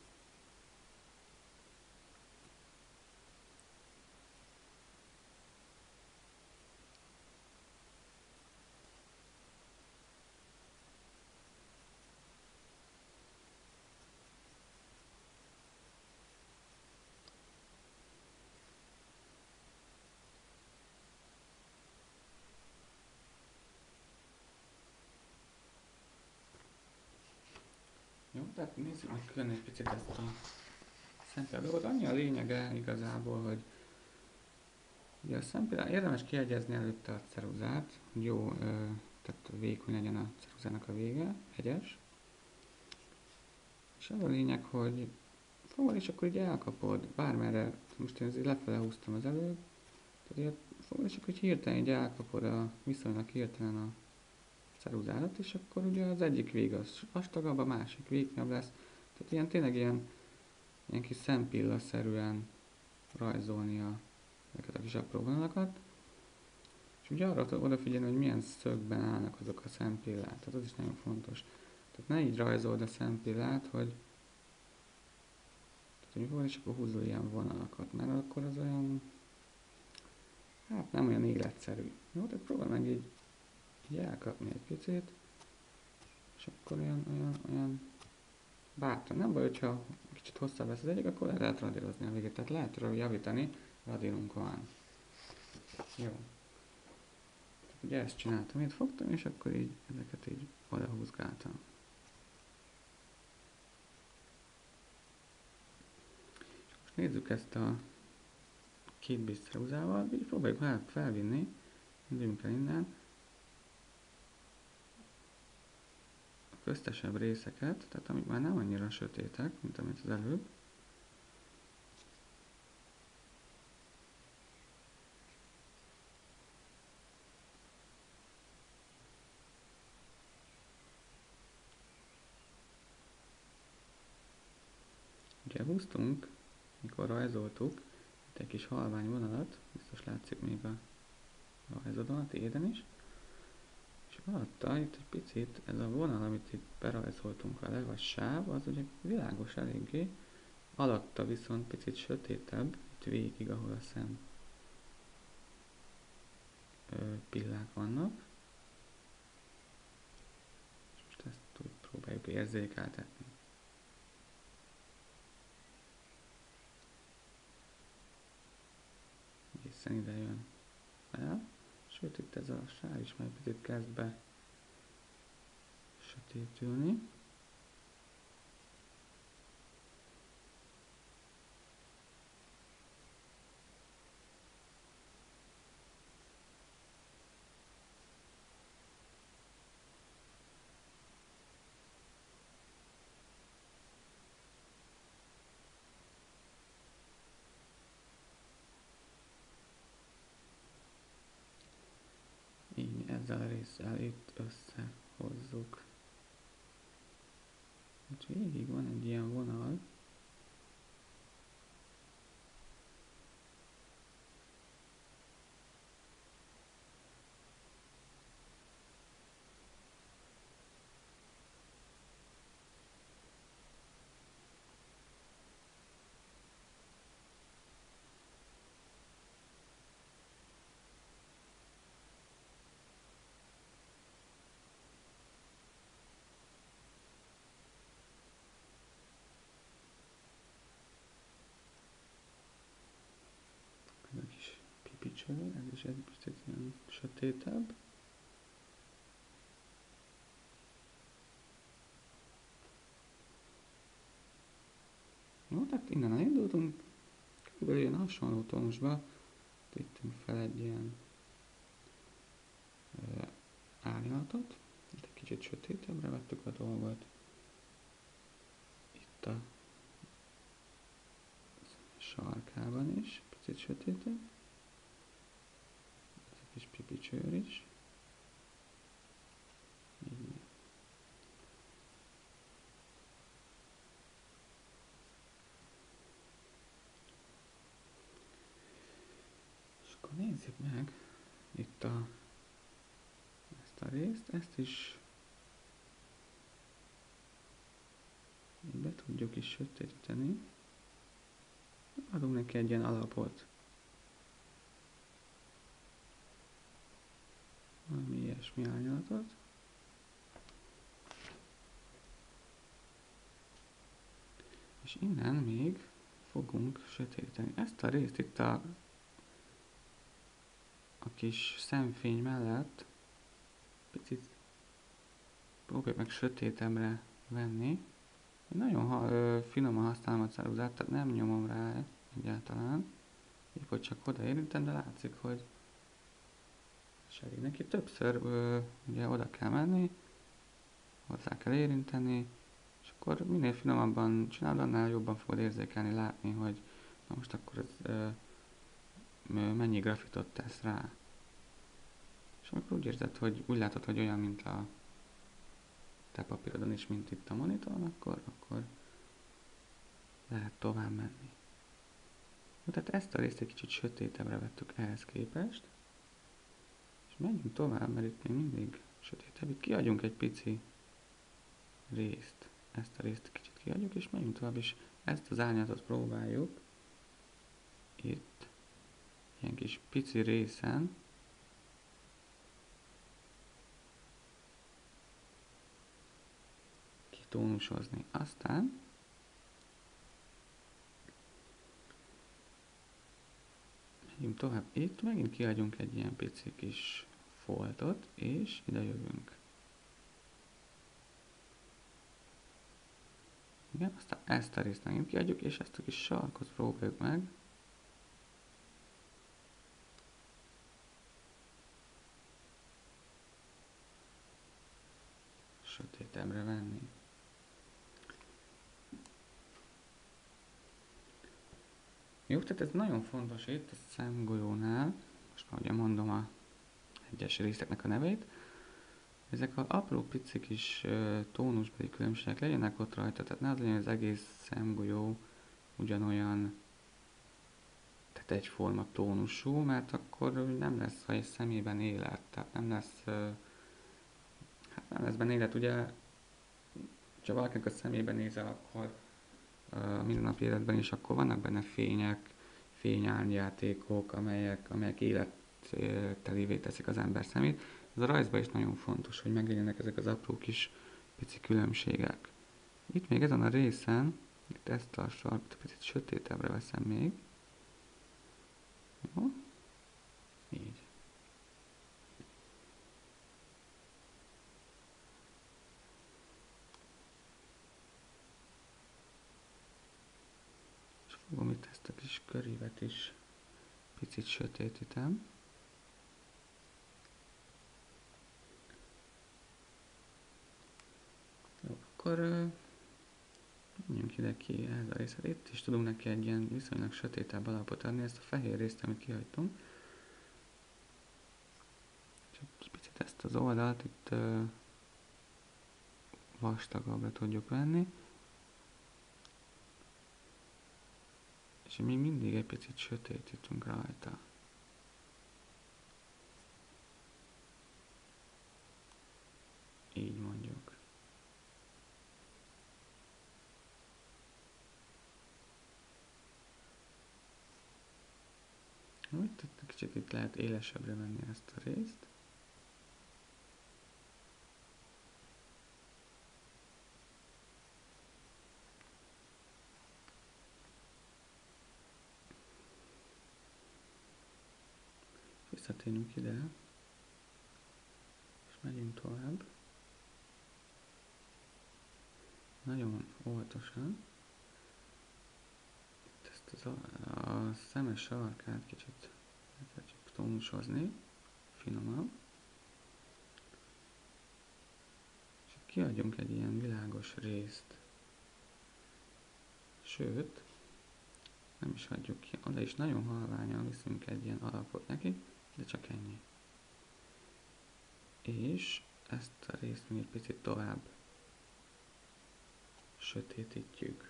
Jó, tehát nézzük meg külön egy picit ezt a szempilla dolgot. Annyi a lényege igazából, hogy ugye a szempilla, érdemes kiegyezni előtte a ceruzát, hogy jó, tehát vékony legyen a ceruzának a vége, hegyes. És az a lényeg, hogy fogod és akkor így elkapod, bármerre, most én azért lefele húztam az előbb, tehát fogod és akkor így hirtelen így elkapod viszonylag hirtelen a ceruzádat, és akkor ugye az egyik vég az vastagabb, a másik vékonyabb lesz. Tehát tényleg ilyen kis szempilla-szerűen rajzolni ezeket a kis apró vonalakat. És ugye arra odafigyelni, hogy milyen szögben állnak azok a szempillák. Tehát az is nagyon fontos. Tehát ne így rajzold a szempillát, hogy és akkor húzol ilyen vonalakat, mert akkor az olyan, hát nem olyan életszerű. Jó, tehát próbálj meg így elkapni egy picit, és akkor olyan bátran. Nem baj, hogyha kicsit hosszabb lesz az egyik, akkor le lehet radírozni a végét. Tehát lehet javítani, radírunk van. Jó. Ugye ezt csináltam, itt fogtam, és akkor így ezeket így odahúzgáltam. Most nézzük ezt a két B ceruzával, így próbáljuk felvinni, induljunk el innen, a köztesebb részeket, tehát amik már nem annyira sötétek, mint amit az előbb. Ugye húztunk, mikor rajzoltuk, itt egy kis halvány vonalat, biztos látszik még a rajzodon, a tiéden is. És alatta itt egy picit ez a vonal, amit itt berajzoltunk vele, vagy sáv, az ugye világos eléggé, alatta viszont picit sötétebb, itt végig, ahol a szem pillák vannak. És most próbáljuk érzékeltetni. Egészen ide jön el, sőt itt ez a sár is már egy picit kezd be sötétülni. Így ezzel a résszel itt összehozzuk. Itt végig van egy ilyen vonal. Ez a kis pipicső, ez is egy picit ilyen sötétebb. No, tehát innen elindultunk, körülbelül ilyen hasonló tónusba tettünk fel egy ilyen árnyalatot. Itt egy kicsit sötétebbre vettük a dolgot. Itt a sarkában is picit sötétebb. Ez a kis pipicsőr is. Így. És akkor nézzük meg itt ezt a részt, ezt is így be tudjuk is sötétíteni. Adunk neki egy ilyen alapot. Valami ilyesmi árnyalatot. És innen még fogunk sötétíteni. Ezt a részt itt a kis szemfény mellett picit próbáljuk meg sötétebbre venni. Nagyon finoman használom a ceruzát, tehát nem nyomom rá egyáltalán. Épp hogy csak oda érintem, de látszik, hogy segít neki. Többször ugye oda kell menni, hozzá kell érinteni, és akkor minél finomabban csinálod, annál jobban fogod érzékelni, látni, hogy na most akkor ez mennyi grafitot tesz rá. És amikor úgy érzed, hogy úgy látod, hogy olyan, mint a te papírodon is, mint itt a monitoron, akkor lehet tovább menni. Tehát ezt a részt egy kicsit sötétebbre vettük ehhez képest, és megyünk tovább, mert itt még mindig sötétebb. Itt kiadjunk egy pici részt, ezt a részt kicsit kiadjuk, és megyünk tovább, és ezt az árnyalatot próbáljuk itt ilyen kis pici részen kitónusozni. Aztán megyünk tovább, itt megint kiadjunk egy ilyen pici kis foltot, és ide jövünk. Igen, aztán ezt a részt megint kiadjuk, és ezt a kis sarkot próbáljuk meg sötétebbre venni. Jó, tehát ez nagyon fontos itt a szemgolyónál, most már ugye mondom a egyes részeknek a nevét, ezek az apró pici kis tónusbeli különbségek legyenek ott rajta, tehát ne az legyen, hogy az egész szemgolyó ugyanolyan, tehát egyforma tónusú, mert akkor nem lesz a szemében élet, tehát nem lesz, nem lesz benne élet, ugye, ha valakinek a szemében nézel, akkor mindennapi életben is, akkor vannak benne fények, fényárnyjátékok, amelyek élettelévé teszik az ember szemét. Ez a rajzban is nagyon fontos, hogy meglegyenek ezek az apró kis pici különbségek. Itt még ezen a részen, itt ezt a sarkot picit sötétebbre veszem még. Jó? Így. És fogom itt ezt a kis körívet is picit sötétítem. Jó, akkor menjünk ide ki ez a részt. Itt is tudunk neki egy ilyen viszonylag sötétebb alapot adni, ezt a fehér részt, amit kihagytunk. Csak picit ezt az oldalt itt vastagabbra tudjuk venni. És mi mindig egy picit sötétítünk rajta. Így mondjuk. Itt kicsit itt lehet élesebbre venni ezt a részt. Visszatérünk ide, és megyünk tovább. Nagyon óvatosan. Itt ezt a szemes sarkát kicsit elkezdjük tónusozni, finomabb. És kiadjunk egy ilyen világos részt. Sőt, nem is hagyjuk ki, oda is nagyon halványan viszünk egy ilyen alapot neki, de csak ennyi. És ezt a részt még egy picit tovább sötétítjük.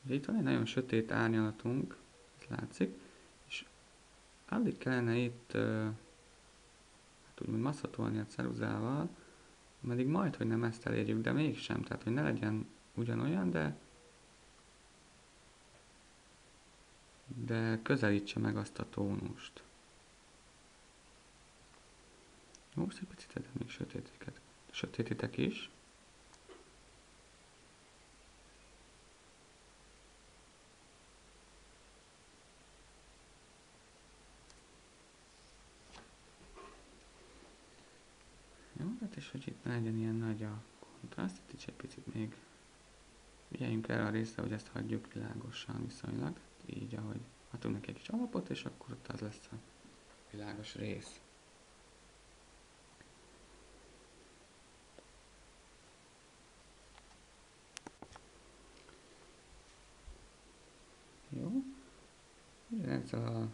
Ugye itt van egy nagyon sötét árnyalatunk, ez látszik, és addig kellene itt hát úgymond masszatolni a ceruzával, ameddig majd, hogy nem ezt elérjük, de mégsem, tehát hogy ne legyen ugyanolyan, de közelítse meg azt a tónust. Most egy picit ezen még sötétítek is. Jó, hát és hogy itt ne legyen ilyen nagy a kontraszt, itt is egy picit még figyeljünk erre a részre, hogy ezt hagyjuk világosan viszonylag, így ahogy adunk neki egy kis alapot, és akkor ott az lesz a világos rész. Jó, ezzel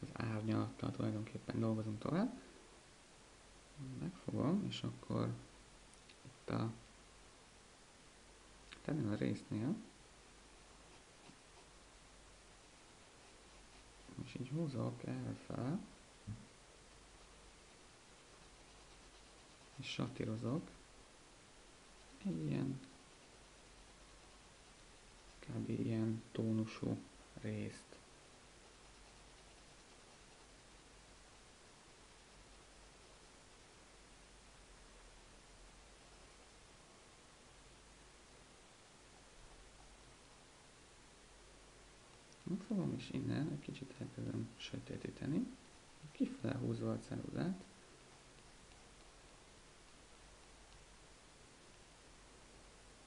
az árnyalattal tulajdonképpen dolgozunk tovább. Megfogom, és akkor itt ennél a résznél, és így húzok elfele, és satírozok egy ilyen, kb. Ilyen tónusú részt. Megfogom, és innen egy kicsit elkezdem sötétíteni, kifele húzva a ceruzát.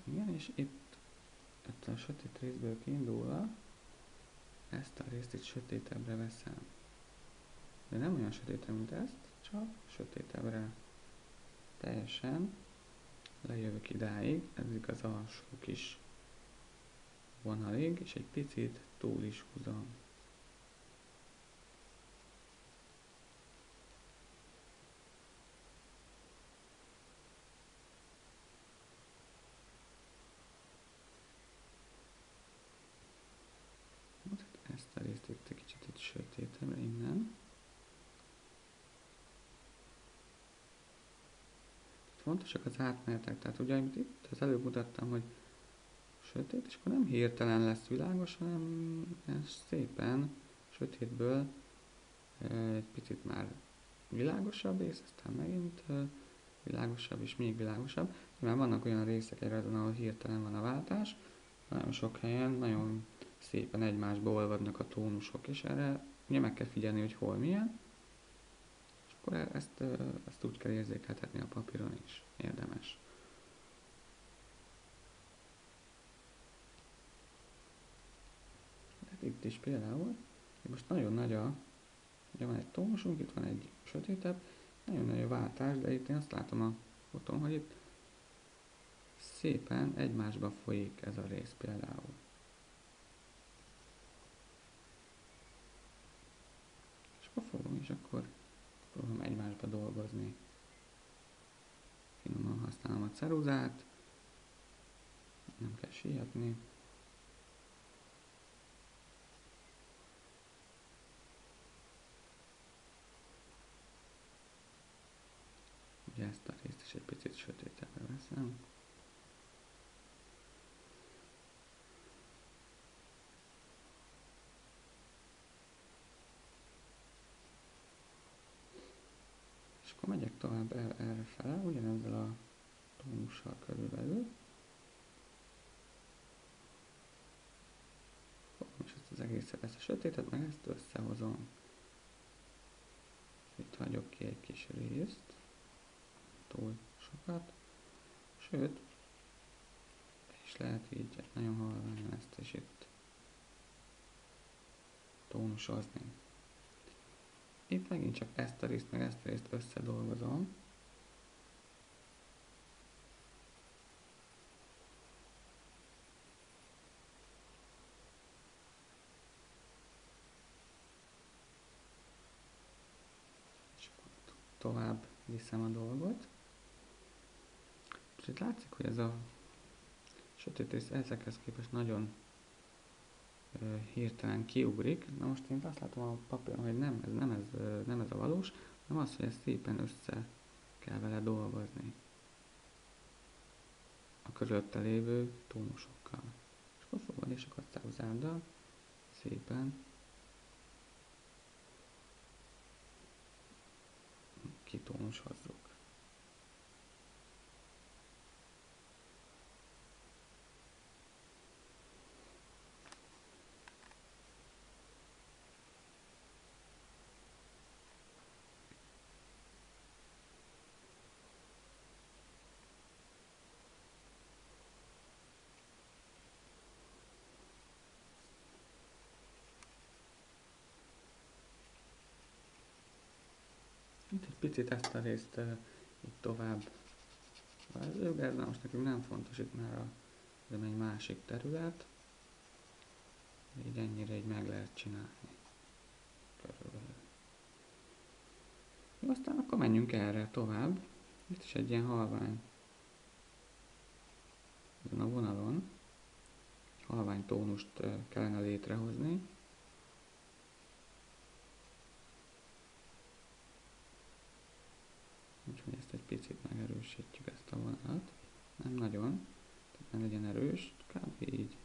Igen, és itt ettől a sötét részből kiindulva ezt a részt itt sötétebbre veszem. De nem olyan sötétre, mint ezt, csak sötétebbre. Teljesen lejövök idáig, ez az alsó kis vonalig, és egy picit túl is húzom. Ezt a részt itt egy kicsit itt sötétebbre innen. Itt fontosak az átmenetek. Tehát ugye, amit itt az előbb mutattam, hogy sötét, és akkor nem hirtelen lesz világos, hanem ez szépen sötétből egy picit már világosabb rész, aztán megint világosabb és még világosabb. Nyilván vannak olyan részek egy rajzon, ahol hirtelen van a váltás, nagyon sok helyen nagyon szépen egymásba olvadnak a tónusok, és erre ugye meg kell figyelni, hogy hol milyen, és akkor ezt úgy kell érzékeltetni a papíron is, érdemes. Hát itt is például, most nagyon nagy ugye van egy tónusunk, itt van egy sötétebb, nagyon nagy a váltás, de itt én azt látom a fotón, hogy itt szépen egymásba folyik ez a rész például. És akkor fogom, és akkor próbálom egymásba dolgozni. Finoman használom a ceruzát, nem kell sietni. Ugye ezt a részt is egy picit sötétebbre veszem. És akkor megyek tovább erre fele, ugyanezzel a tónussal körülbelül. Fogom is ezt az egészet, ezt a sötétet, meg ezt összehozom. Itt hagyok ki egy kis részt, túl sokat. Sőt, és lehet így nagyon halványan ezt is itt tónusozni. Itt megint csak ezt a részt, meg ezt a részt összedolgozom. És tovább viszem a dolgot. És itt látszik, hogy ez a sötét rész ezekhez képest nagyon hirtelen kiugrik. Na most én azt látom a papíron, hogy nem ez a valós, hanem az, hogy ezt szépen össze kell vele dolgozni a körülötte lévő tónusokkal. És akkor fogod, és akkor ceruzáddal szépen kitónusozzuk. Itt egy picit ezt a részt itt tovább vázoljuk, de most nekünk nem fontos, itt már ez egy másik terület. Így ennyire így meg lehet csinálni. Körülbelül. Jó, aztán akkor menjünk erre tovább. Itt is egy ilyen halvány ezen a vonalon halvány tónust kellene létrehozni. Úgyhogy ezt egy picit megerősítjük, ezt a vonalat. Nem nagyon, tehát ne legyen erős, kb. Így.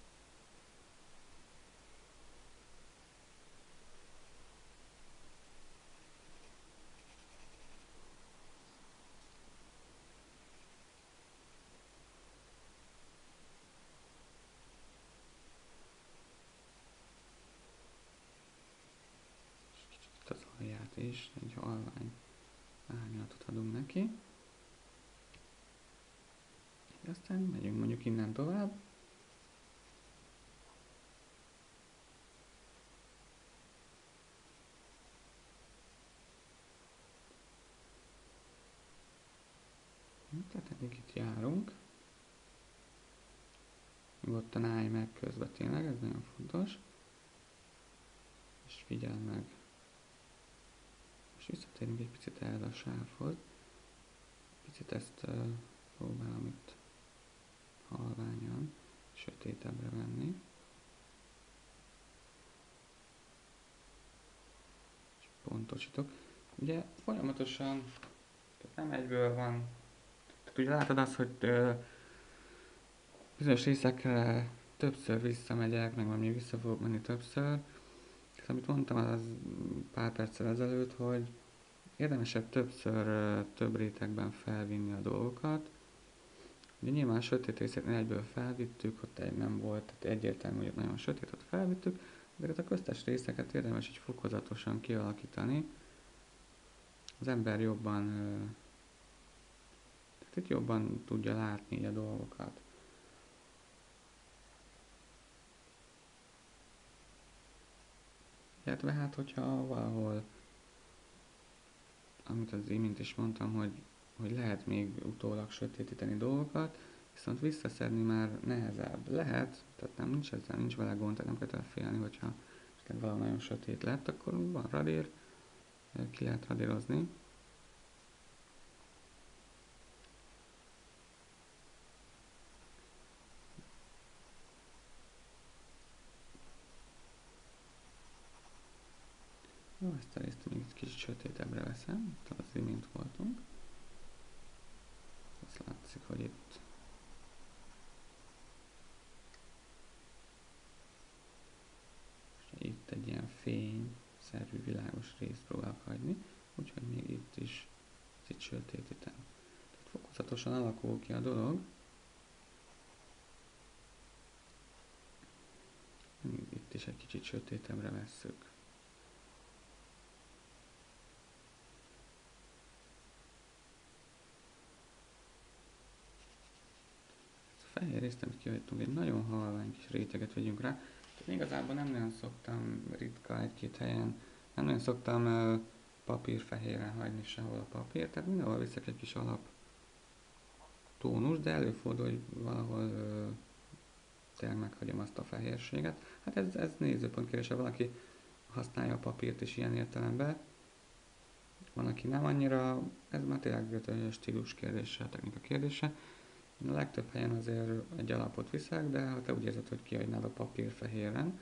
Itt az alját is, egy halvány árnyalatot adunk neki. Aztán megyünk mondjuk innen tovább. Tehát eddig itt járunk. Nyugodtan állj meg közben tényleg, ez nagyon fontos. És figyeld meg. Most visszatérünk egy picit ehhez a sávhoz. Picit ezt próbálom itt halványan, sötétebbre venni. És pontosítok. Ugye folyamatosan, tehát nem egyből van, Tehát ugye látod azt, hogy bizonyos részekre többször visszamegyek, meg valami vissza fogok menni többször. És amit mondtam az pár perccel ezelőtt, hogy érdemesebb többször több rétegben felvinni a dolgokat. Ugye nyilván a sötét részeknél egyből felvittük, ott egy nem volt, tehát egyértelmű, hogy nagyon sötét, ott felvittük, de a köztes részeket érdemes így fokozatosan kialakítani. Az ember jobban, tehát itt jobban tudja látni a dolgokat. Illetve hát, hogyha valahol, amit az imént is mondtam, hogy lehet még utólag sötétíteni dolgokat, viszont visszaszedni már nehezebb. Lehet, tehát nem nincs vele gond, tehát nem kell félni, hogyha valami nagyon sötét lett, akkor van radír, ki lehet radírozni. Jó, ezt a részt még egy kicsit sötétebbre veszem, itt az imént voltunk. Azt látszik, hogy itt egy ilyen fényszerű világos részt próbálok hagyni, úgyhogy még itt is itt sötétítem. Tehát fokozatosan alakul ki a dolog. Itt is egy kicsit sötétebbre vesszük. A fehér részt, amit kihagytunk, egy nagyon halvány kis réteget vegyünk rá. Igazából nem nagyon szoktam, ritka egy-két helyen, nem nagyon szoktam papírfehéren hagyni sehol a papírt, tehát mindenhol viszek egy kis alap tónus, de előfordul, hogy valahol tényleg meghagyom azt a fehérséget. Hát ez nézőpont kérdése, valaki használja a papírt is ilyen értelemben, van, aki nem annyira, ez már tényleg stílus kérdése, technika kérdése. A legtöbb helyen azért egy alapot viszek, de ha te úgy érzed, hogy kihagynád a papír fehéren,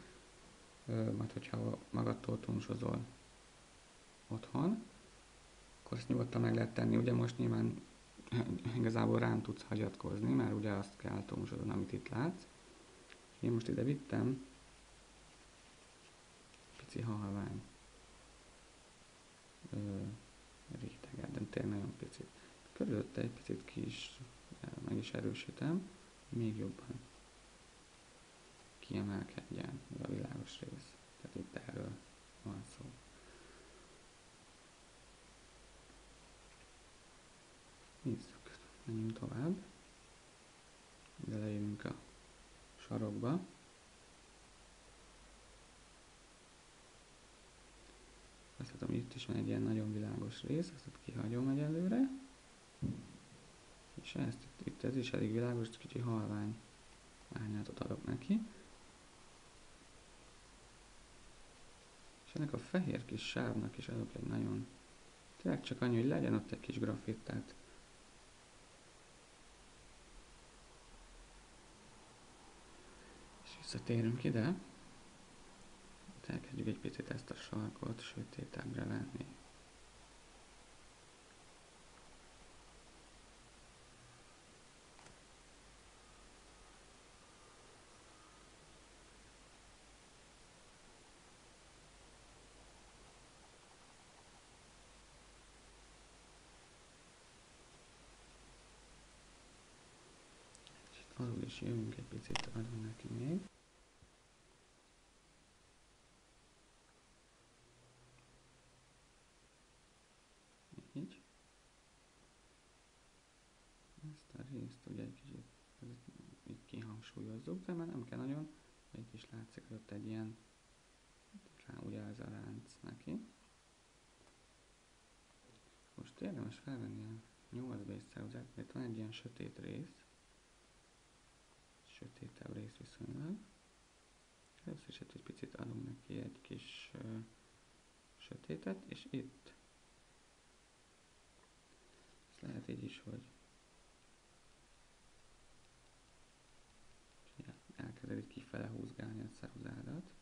majd hogyha magadtól tónusozol otthon, akkor ezt nyugodtan meg lehet tenni. Ugye most nyilván igazából rám tudsz hagyatkozni, mert ugye azt kell tónusodon, amit itt látsz. Én most ide vittem pici halvány réteget, de tényleg nagyon picit. Körülötte egy picit meg is erősítem, még jobban kiemelkedjen a világos rész. Tehát itt erről van szó. Nézzük, menjünk tovább. Ide lejövünk a sarokba. Azt látom, hogy itt is van egy ilyen nagyon világos rész, ezt kihagyom egyelőre. És itt ez is elég világos, kicsi halvány árnyalatot adok neki. És ennek a fehér kis sávnak is adok egy nagyon, tényleg csak annyi, hogy legyen ott egy kis grafit, tehát és visszatérünk ide. Itt elkezdjük egy picit ezt a sarkot sötétebbre venni. Alul is jövünk egy picit, adunk neki még. Így. Ezt a részt ugye egy kicsit így kihangsúlyozzuk, de már nem kell nagyon. Itt is látszik, hogy ott egy ilyen, ugye ez a ránc neki. Most érdemes felvenni a 8 base ceruzát, mert van egy ilyen sötét rész. Sötétebb rész viszonylag. Először is egy picit adunk neki egy kis sötétet, és itt ez lehet így is, hogy elkezded itt kifele húzgálni a ceruzádat.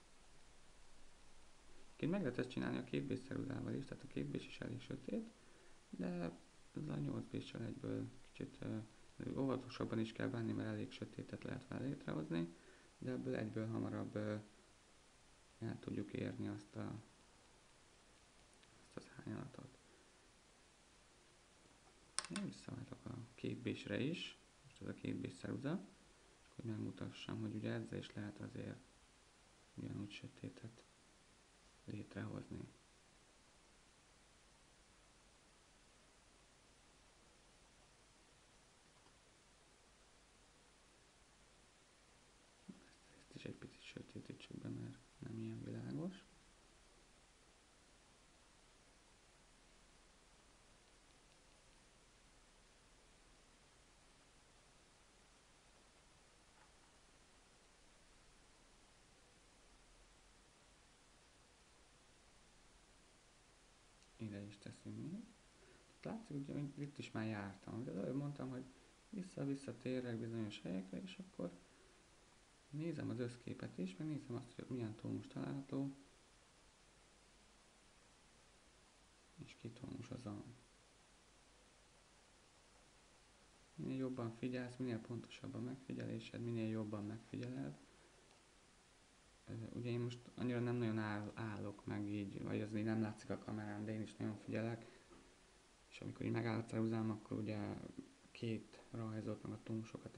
Egyébként meg lehet ezt csinálni a 2 base ceruzával is, tehát a 2 base is elég sötét, de ez a 8 base-sel egyből kicsit óvatosabban is kell bánni, mert elég sötétet lehet vele létrehozni, de ebből egyből hamarabb el tudjuk érni azt az árnyalatot. Én visszaváltok a 2B-sre is, most ez a 2B ceruza, hogy megmutassam, hogy ugye ezzel is lehet azért ugyanúgy sötétet létrehozni. Ezt is egy picit sötétítsük be, mert nem ilyen világos. Ide is teszünk még. Látszik, ugye, hogy itt is már jártam. De előbb mondtam, hogy vissza-vissza térek bizonyos helyekre, és akkor nézem az összképet is, meg nézem azt, hogy milyen tónus található, és kitónusozom. Minél jobban figyelsz, minél pontosabb a megfigyelésed, minél jobban megfigyeled. Ugye én most annyira nem nagyon állok meg így, vagy az így nem látszik a kamerán, de én is nagyon figyelek. És amikor így megáll a ceruzám, akkor ugye két rajzot, meg a tónusokat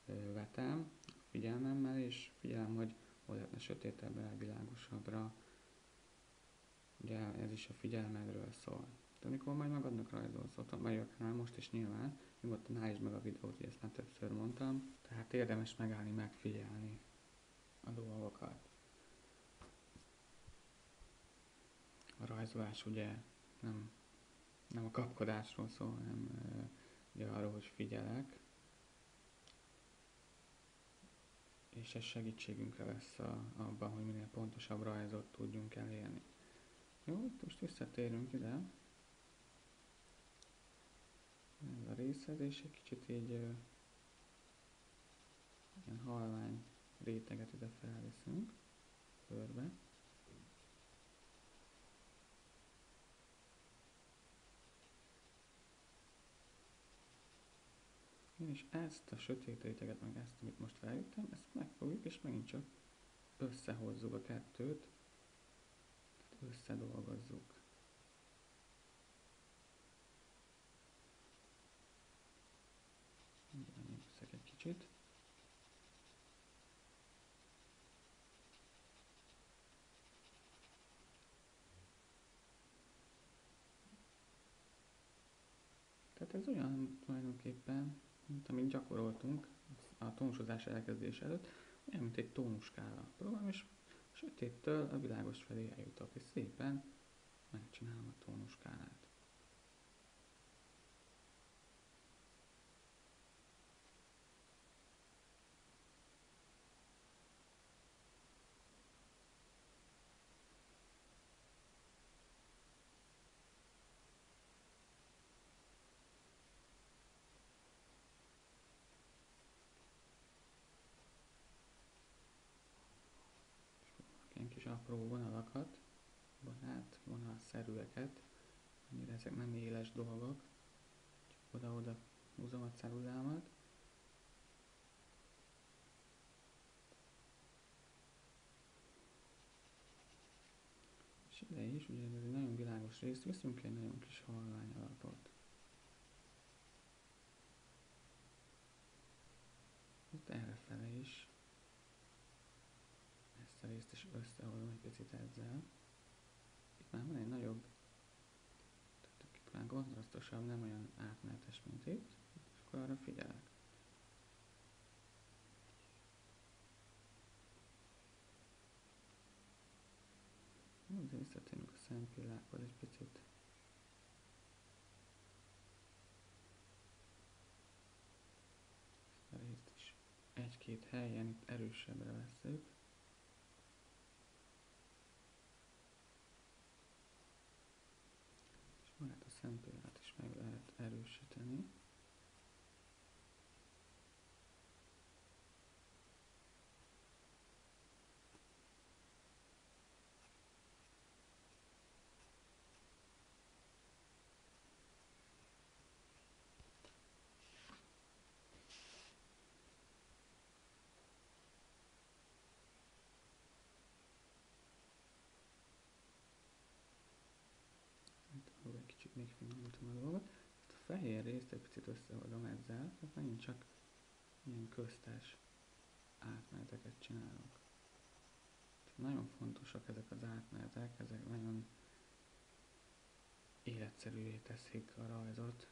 összevetem a figyelmemmel, és figyelem, hogy hol lehetne sötétebbre, világosabbra. Ugye ez is a figyelmedről szól. De amikor majd magadnak rajzolsz otthon, vagy akár most is nyilván, nyugodtan állítsd meg a videót, hogy ezt már többször mondtam. Tehát érdemes megállni, megfigyelni a dolgokat. A rajzolás ugye nem a kapkodásról szól, hanem ugye arról, hogy figyelek, és ez segítségünkre lesz abban, hogy minél pontosabb rajzot tudjunk elérni. Jó, itt most visszatérünk ide. Ez a részhez, és egy kicsit így ilyen halvány réteget ide felviszünk körbe. És ezt a sötét réteget, meg ezt, amit most feljöttem, ezt megfogjuk, és megint csak összehozzuk a kettőt, tehát összedolgozzuk. Nyugodszak egy kicsit. Tehát ez olyan tulajdonképpen, mint amit gyakoroltunk a tónusozás elkezdése előtt, olyan, mint egy tónuskála. Próbálom, és a sötéttől a világos felé eljutok, és szépen megcsinálom a tónuskálát. Ilyen kis apró vonalakat, vonalszerűeket, annyira ezek nem éles dolgok, csak oda-oda húzom a ceruzámat. És ide is, ugye ez egy nagyon világos rész, veszünk egy nagyon kis halvány alapot. Itt errefele is ezt a részt is összehozom egy picit ezzel. Itt már van egy nagyobb, tehát itt már kontrasztosabb, nem olyan átmenetes, mint itt, és akkor arra figyelek. Jó, de visszatérünk a szempillákhoz egy picit. Ezt a részt is egy-két helyen itt erősebbre vesszük. És magát a szempillát is meg lehet erősíteni. picit még finomítom a dolgot. Ezt a fehér részt egy picit összehozom ezzel, tehát megint csak ilyen köztes átmeneteket csinálok. Nagyon fontosak ezek az átmenetek, ezek nagyon életszerűvé teszik a rajzot.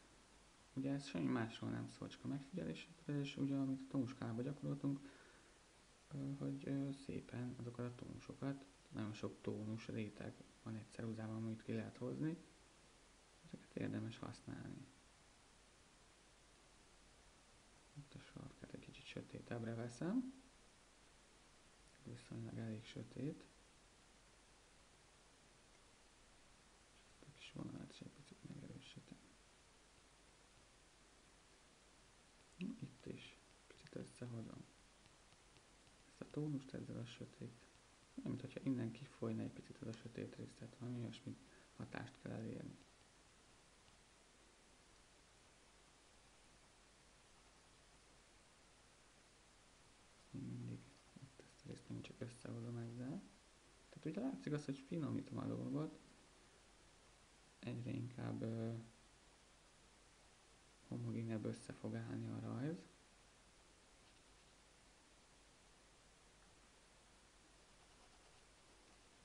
Ugye ez semmi másról nem szól, csak a megfigyelésre, és ugye amit a tónuskálában gyakoroltunk, hogy szépen azokat a tónusokat, nagyon sok tónus réteg van egy ceruzában, amit ki lehet hozni, ezeket érdemes használni. Itt a sarkát egy kicsit sötétebbre veszem, viszonylag elég sötét, és ezt a kis vonalat is egy picit megerősítem. Itt is picit összehozom ezt a tónust ezzel a sötét, nem mintha innen kifolyna egy picit ez a sötét rész, tehát valami olyasmi hatást kell elérni. Mindig itt ezt a részt mindig csak összehozom ezzel. Tehát ugye látszik az, hogy finomítom a dolgot, egyre inkább homogénebb össze fog állni a rajz.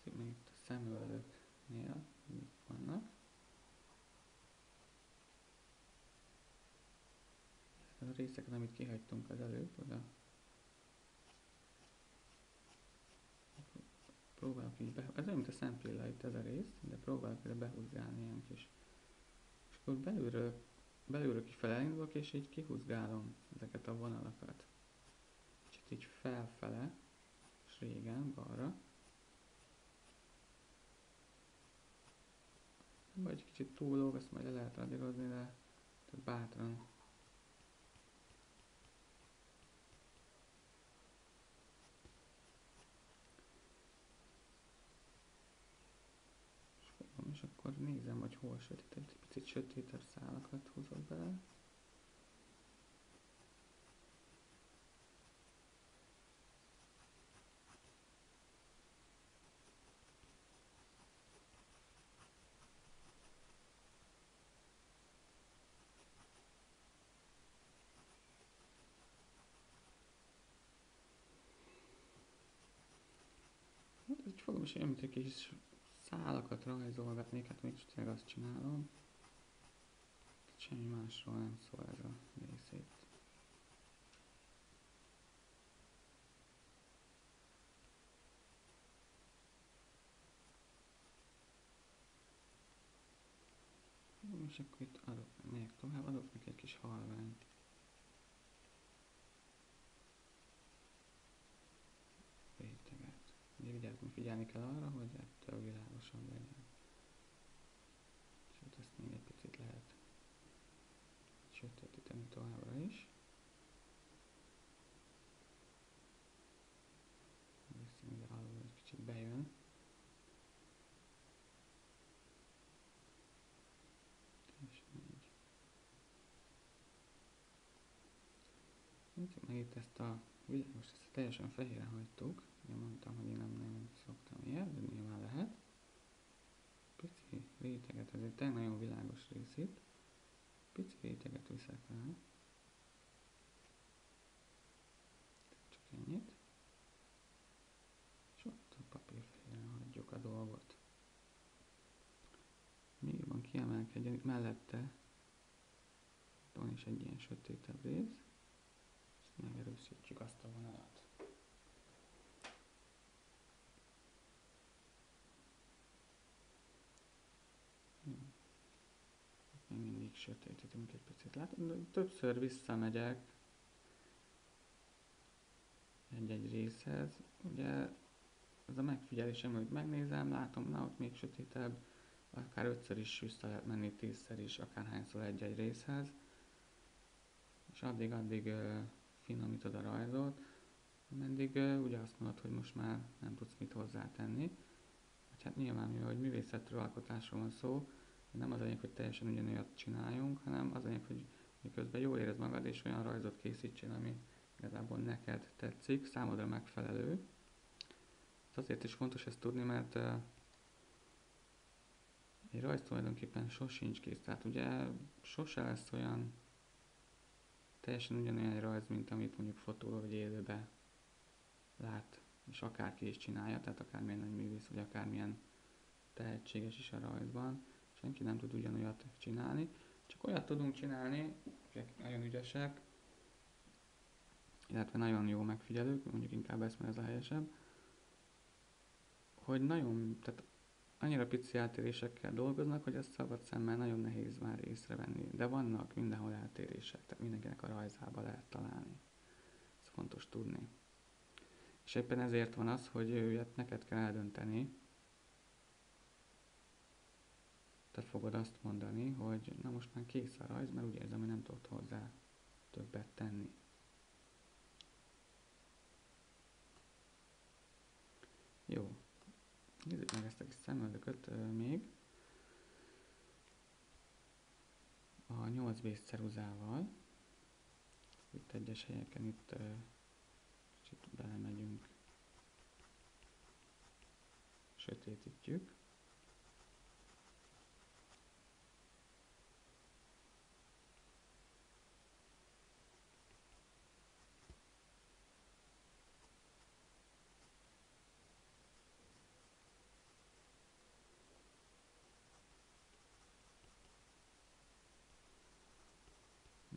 Még itt a szemöldöknél mik vannak. Ez a részeket, amit kihagytunk az előbb, oda próbálok így ez olyan, mint a szempilla itt ez a rész, de próbálok ide behúzgálni ilyen kis. És akkor belülről kifele elindulok, és így kihúzgálom ezeket a vonalakat. Kicsit így felfele, és régen, balra. Vagy kicsit túllóg, azt majd le lehet radírozni, de tehát bátran. És fogom, és akkor nézem, hogy hol sötét, egy picit sötétebb szálakat húzok bele. Hát így fogom, és olyan, mint egy kis szálakat rajzolgatnék, hát még tényleg azt csinálom. Semmi másról nem szól ez a részét. És akkor itt megyek tovább, adok neki egy kis halványt. Réteget. Ugye figyelni kell arra, hogy ettől világosabb legyen. Sőt, ezt még egy picit lehet sötétíteni továbbra is. Viszont ide alul egy kicsit bejön. Nézzük meg itt ezt a világos, ezt teljesen fehérre hagytuk. Ugye mondtam, hogy én nem nagyon szoktam ilyet, de nyilván lehet. Pici réteget, ez egy tényleg nagyon világos rész itt. Pici réteget viszek rá. Csak ennyit. És ott a papírfehérre hagyjuk a dolgot. Még jobban kiemelkedjen, itt mellette van is egy ilyen sötétebb rész. Ezt megerősítjük azt a vonalat. Még mindig sötétítünk egy picit. Látom, de többször visszamegyek egy-egy részhez. Ugye ez a megfigyelésem, hogy megnézem, látom, na ott még sötétebb, akár 5-ször is vissza lehet menni, 10-szer is, akárhányszor egy-egy részhez. És addig finomítod a rajzot, ameddig ugye azt mondod, hogy most már nem tudsz mit hozzátenni. Vagy hát nyilván, mivel hogy művészetről, alkotásról van szó, nem az a lényeg, hogy teljesen ugyanolyat csináljunk, hanem az a lényeg, hogy miközben jól érezd magad, és olyan rajzot készítsél, ami igazából neked tetszik, számodra megfelelő. Ez azért is fontos ezt tudni, mert egy rajz tulajdonképpen sosincs kész, tehát ugye sose lesz olyan teljesen ugyanolyan egy rajz, mint amit mondjuk fotóról vagy élőben lát, és akárki is csinálja, tehát akármilyen nagy művész, vagy akármilyen tehetséges is a rajzban, senki nem tud ugyanolyat csinálni, csak olyat tudunk csinálni, akik nagyon ügyesek, illetve nagyon jó megfigyelők, mondjuk inkább ezt, mert ez a helyesebb, hogy nagyon, tehát annyira pici eltérésekkel dolgoznak, hogy ezt szabad szemmel nagyon nehéz már észrevenni. De vannak mindenhol eltérések, tehát mindenkinek a rajzába lehet találni. Ez fontos tudni. És éppen ezért van az, hogy őt neked kell eldönteni, te fogod azt mondani, hogy na most már kész a rajz, mert úgy érzem, hogy nem tudod hozzá többet tenni. Jó, nézzük meg ezt a kis szemöldököt még. A 8B ceruzával, itt egyes helyeken itt kicsit belemegyünk, sötétítjük.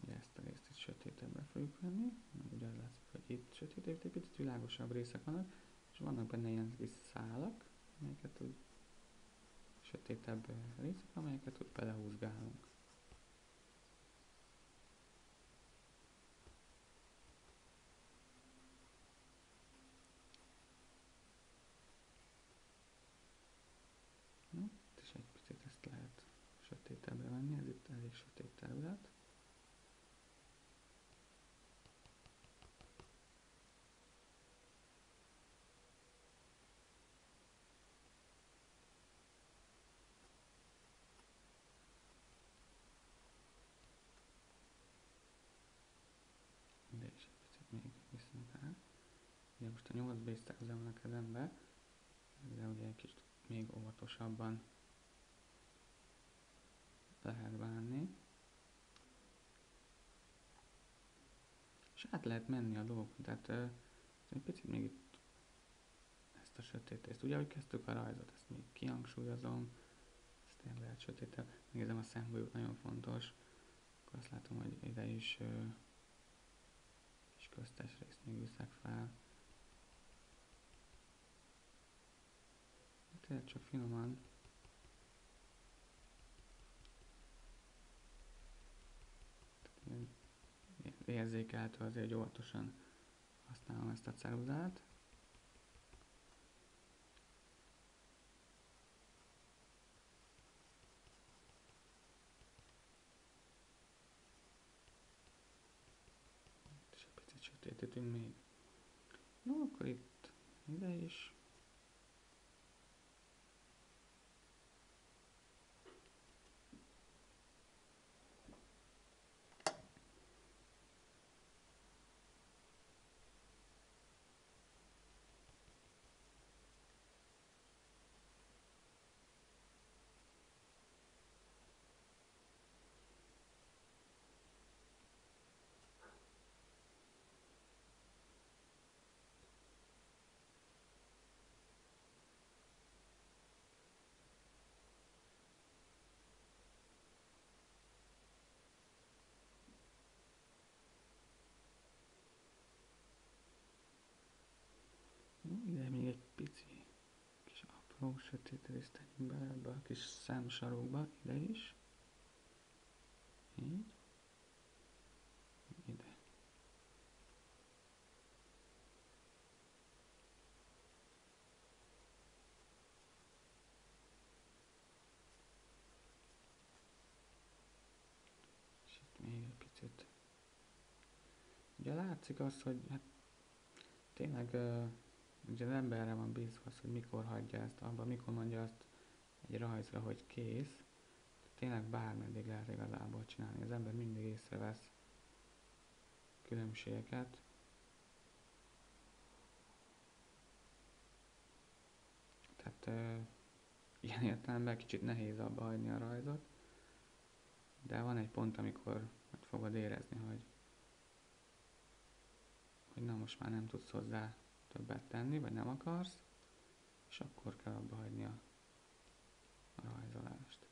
Ugye ezt a részt itt sötétebbre fogjuk venni, meg ugye az látszik, hogy itt sötétebb, egy picit világosabb részek vannak, és vannak benne ilyen kis szálak, amelyeket úgy sötétebb részek, amelyeket úgy belehúzgálunk. Jó, és egy picit ezt lehet sötétebbre venni, ez itt elég sötét terület. Ide is egy picit még viszünk rá. Ugye most a 8B ceruzám van a kezembe, de ugye egy kicsit még óvatosabban lehet bánni. És át lehet menni a dolgokon, tehát egy picit még itt ezt a sötét részt. Ugye, ahogy kezdtük a rajzot, ezt még kihangsúlyozom, ezt tényleg lehet sötétebb. Megnézem a szemgolyót, nagyon fontos. Akkor azt látom, hogy ide is kis köztes részt még viszek fel. Tényleg csak finoman. Érzékelhető azért, hogy óvatosan használom ezt a ceruzát. És egy picit sötétítünk még. Jó, akkor itt ide is. Jó, ide még egy pici kis apró sötét részt tegyünk bele ebbe a kis szemsarokba, ide is. Így. Ide. És itt még egy picit. Ugye látszik az, hogy hát tényleg ugye az emberre van bízva az, hogy mikor hagyja ezt abba, mikor mondja azt egy rajzra, hogy kész. Tényleg bármeddig lehet igazából csinálni. Az ember mindig észrevesz különbségeket. Tehát ilyen értelemben kicsit nehéz abba hagyni a rajzot, de van egy pont, amikor meg fogod érezni, hogy na most már nem tudsz hozzá többet tenni, vagy nem akarsz, és akkor kell abba hagyni a rajzolást.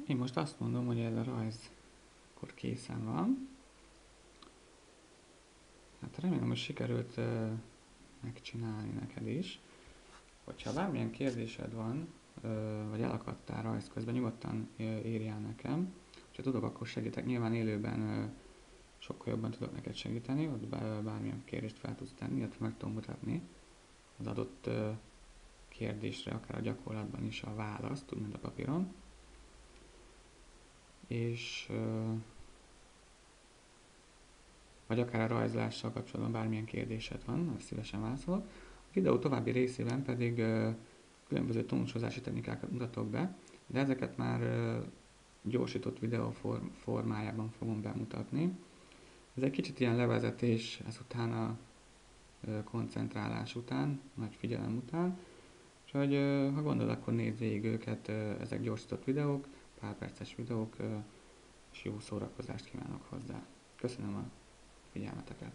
Én most azt mondom, hogy ez a rajz akkor készen van. Hát remélem, hogy sikerült megcsinálni neked is. Hogyha bármilyen kérdésed van, vagy elakadtál rajz közben, nyugodtan írjál nekem. Ha tudok, akkor segítek. Nyilván élőben sokkal jobban tudok neked segíteni, ott bármilyen kérdést fel tudsz tenni, illetve meg tudom mutatni az adott kérdésre, akár a gyakorlatban is a választ, úgy mint a papíron. És vagy akár a rajzlással kapcsolatban bármilyen kérdésed van, azt szívesen válaszolok. A videó további részében pedig különböző tónusozási technikákat mutatok be, de ezeket már gyorsított videó formájában fogom bemutatni. Ez egy kicsit ilyen levezetés, ezután a koncentrálás után, nagy figyelem után, és hogy ha gondolod, akkor nézd végig őket, ezek gyorsított videók, pár perces videók, és jó szórakozást kívánok hozzá. Köszönöm a figyelmeteket!